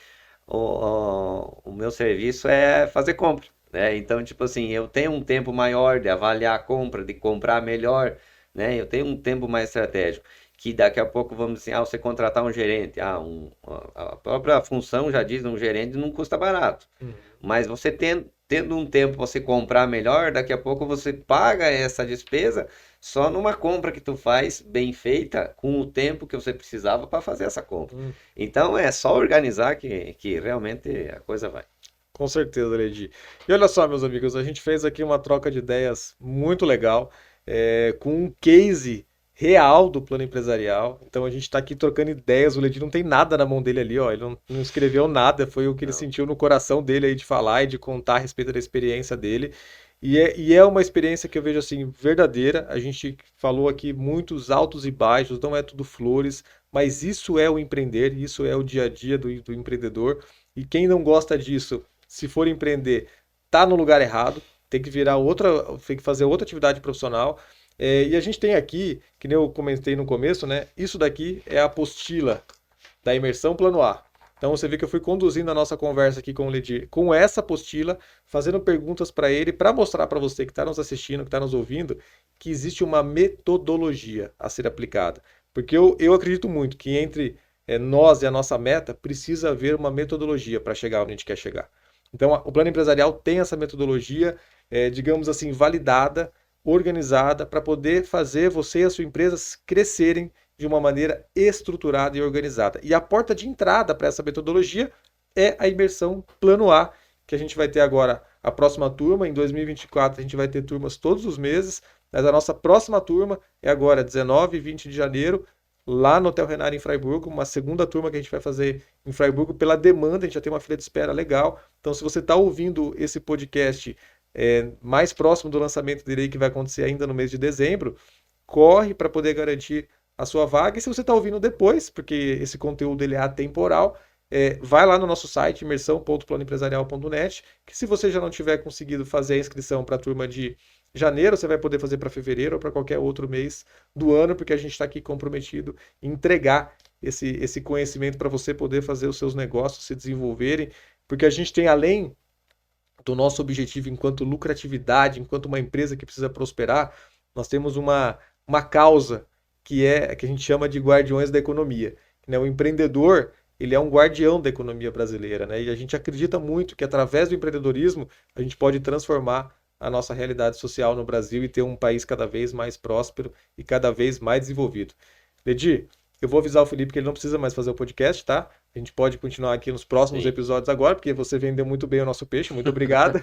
Speaker 2: o meu serviço é fazer compra. Né? Então, tipo assim, eu tenho um tempo maior de avaliar a compra, de comprar melhor, né? Eu tenho um tempo mais estratégico que daqui a pouco vamos assim, você contratar um gerente, a própria função já diz, um gerente não custa barato,
Speaker 1: Uhum.
Speaker 2: mas você tendo um tempo para você comprar melhor, daqui a pouco você paga essa despesa só numa compra que tu faz bem feita com o tempo que você precisava para fazer essa compra.
Speaker 1: Hum.
Speaker 2: Então é só organizar que realmente a coisa vai.
Speaker 1: Com certeza, Ledi. E olha só, meus amigos, a gente fez aqui uma troca de ideias muito legal, com um case real do plano empresarial. Então a gente está aqui trocando ideias. O Ledi não tem nada na mão dele ali, ó. Ele não escreveu nada, foi o que ele
Speaker 2: Não.
Speaker 1: sentiu no coração dele aí de falar e de contar a respeito da experiência dele. E é uma experiência que eu vejo assim verdadeira. A gente falou aqui muitos altos e baixos, não é tudo flores, mas isso é o empreender, isso é o dia a dia do empreendedor. E quem não gosta disso, se for empreender, tá no lugar errado, tem que virar outra, tem que fazer outra atividade profissional. E a gente tem aqui, que nem eu comentei no começo, né? Isso daqui é a apostila da imersão Plano A. Então você vê que eu fui conduzindo a nossa conversa aqui com o Ledir com essa apostila, fazendo perguntas para ele, para mostrar para você que está nos assistindo, que está nos ouvindo, que existe uma metodologia a ser aplicada. Porque eu acredito muito que entre nós e a nossa meta precisa haver uma metodologia para chegar onde a gente quer chegar. Então o plano empresarial tem essa metodologia, digamos assim, validada, organizada, para poder fazer você e a sua empresa crescerem de uma maneira estruturada e organizada. E a porta de entrada para essa metodologia é a imersão Plano A, que a gente vai ter agora a próxima turma. Em 2024 a gente vai ter turmas todos os meses, mas a nossa próxima turma é agora 19 e 20 de janeiro, lá no Hotel Renari em Freiburgo, uma segunda turma que a gente vai fazer em Freiburgo pela demanda, a gente já tem uma fila de espera legal. Então se você está ouvindo esse podcast mais próximo do lançamento dele, que vai acontecer ainda no mês de dezembro, corre para poder garantir a sua vaga. E se você está ouvindo depois, porque esse conteúdo ele é atemporal, vai lá no nosso site, imersão.planoempresarial.net, que se você já não tiver conseguido fazer a inscrição para a turma de janeiro, você vai poder fazer para fevereiro ou para qualquer outro mês do ano, porque a gente está aqui comprometido em entregar esse conhecimento para você poder fazer os seus negócios se desenvolverem, porque a gente tem, além do nosso objetivo enquanto lucratividade, enquanto uma empresa que precisa prosperar, nós temos uma causa que a gente chama de guardiões da economia, né? O empreendedor, ele é um guardião da economia brasileira, né? E a gente acredita muito que através do empreendedorismo a gente pode transformar a nossa realidade social no Brasil e ter um país cada vez mais próspero e cada vez mais desenvolvido. Ledi, eu vou avisar o Felipe que ele não precisa mais fazer o podcast, tá? A gente pode continuar aqui nos próximos
Speaker 2: Sim.
Speaker 1: episódios agora, porque você vendeu muito bem o nosso peixe. Muito obrigado.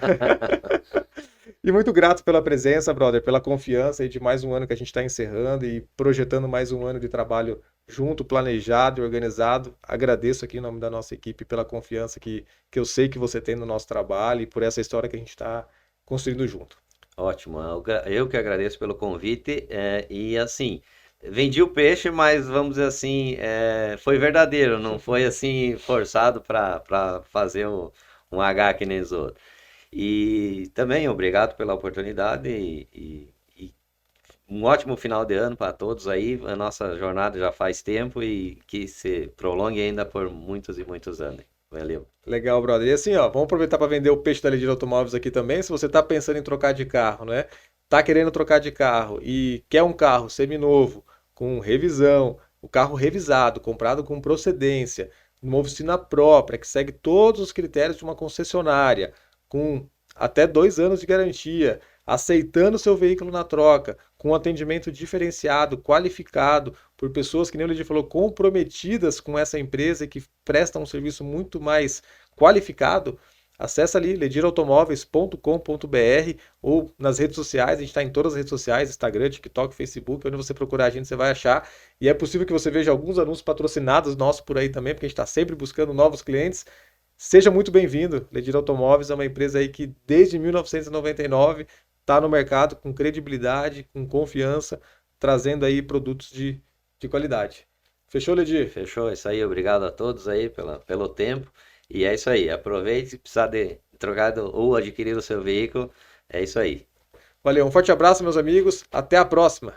Speaker 1: E muito grato pela presença, brother, pela confiança aí de mais um ano que a gente está encerrando e projetando mais um ano de trabalho junto, planejado e organizado. Agradeço aqui em nome da nossa equipe pela confiança que eu sei que você tem no nosso trabalho e por essa história que a gente está construindo junto.
Speaker 2: Ótimo, eu que agradeço pelo convite. E assim, vendi o peixe, mas vamos dizer assim, foi verdadeiro, não foi assim forçado para fazer um H que nem os outros. E também obrigado pela oportunidade e um ótimo final de ano para todos aí. A nossa jornada já faz tempo e que se prolongue ainda por muitos e muitos anos. Valeu.
Speaker 1: Legal, brother. E assim, ó, vamos aproveitar para vender o peixe da Ledir Automóveis aqui também. Se você está pensando em trocar de carro, né? Tá querendo trocar de carro e quer um carro seminovo, com revisão, o carro revisado, comprado com procedência, numa oficina própria, que segue todos os critérios de uma concessionária, com até 2 anos de garantia, aceitando o seu veículo na troca, com um atendimento diferenciado, qualificado, por pessoas que nem o Lidia falou, comprometidas com essa empresa e que prestam um serviço muito mais qualificado. Acesse ali ledirautomóveis.com.br ou nas redes sociais, a gente está em todas as redes sociais, Instagram, TikTok, Facebook, onde você procurar a gente, você vai achar. E é possível que você veja alguns anúncios patrocinados nossos por aí também, porque a gente está sempre buscando novos clientes. Seja muito bem-vindo. Ledir Automóveis é uma empresa aí que desde 1999 está no mercado com credibilidade, com confiança, trazendo aí produtos de qualidade. Fechou, Ledir?
Speaker 2: Fechou, é isso aí. Obrigado a todos aí pelo tempo. E é isso aí. Aproveite se precisar de trocar ou adquirir o seu veículo. É isso aí.
Speaker 1: Valeu, um forte abraço, meus amigos. Até a próxima.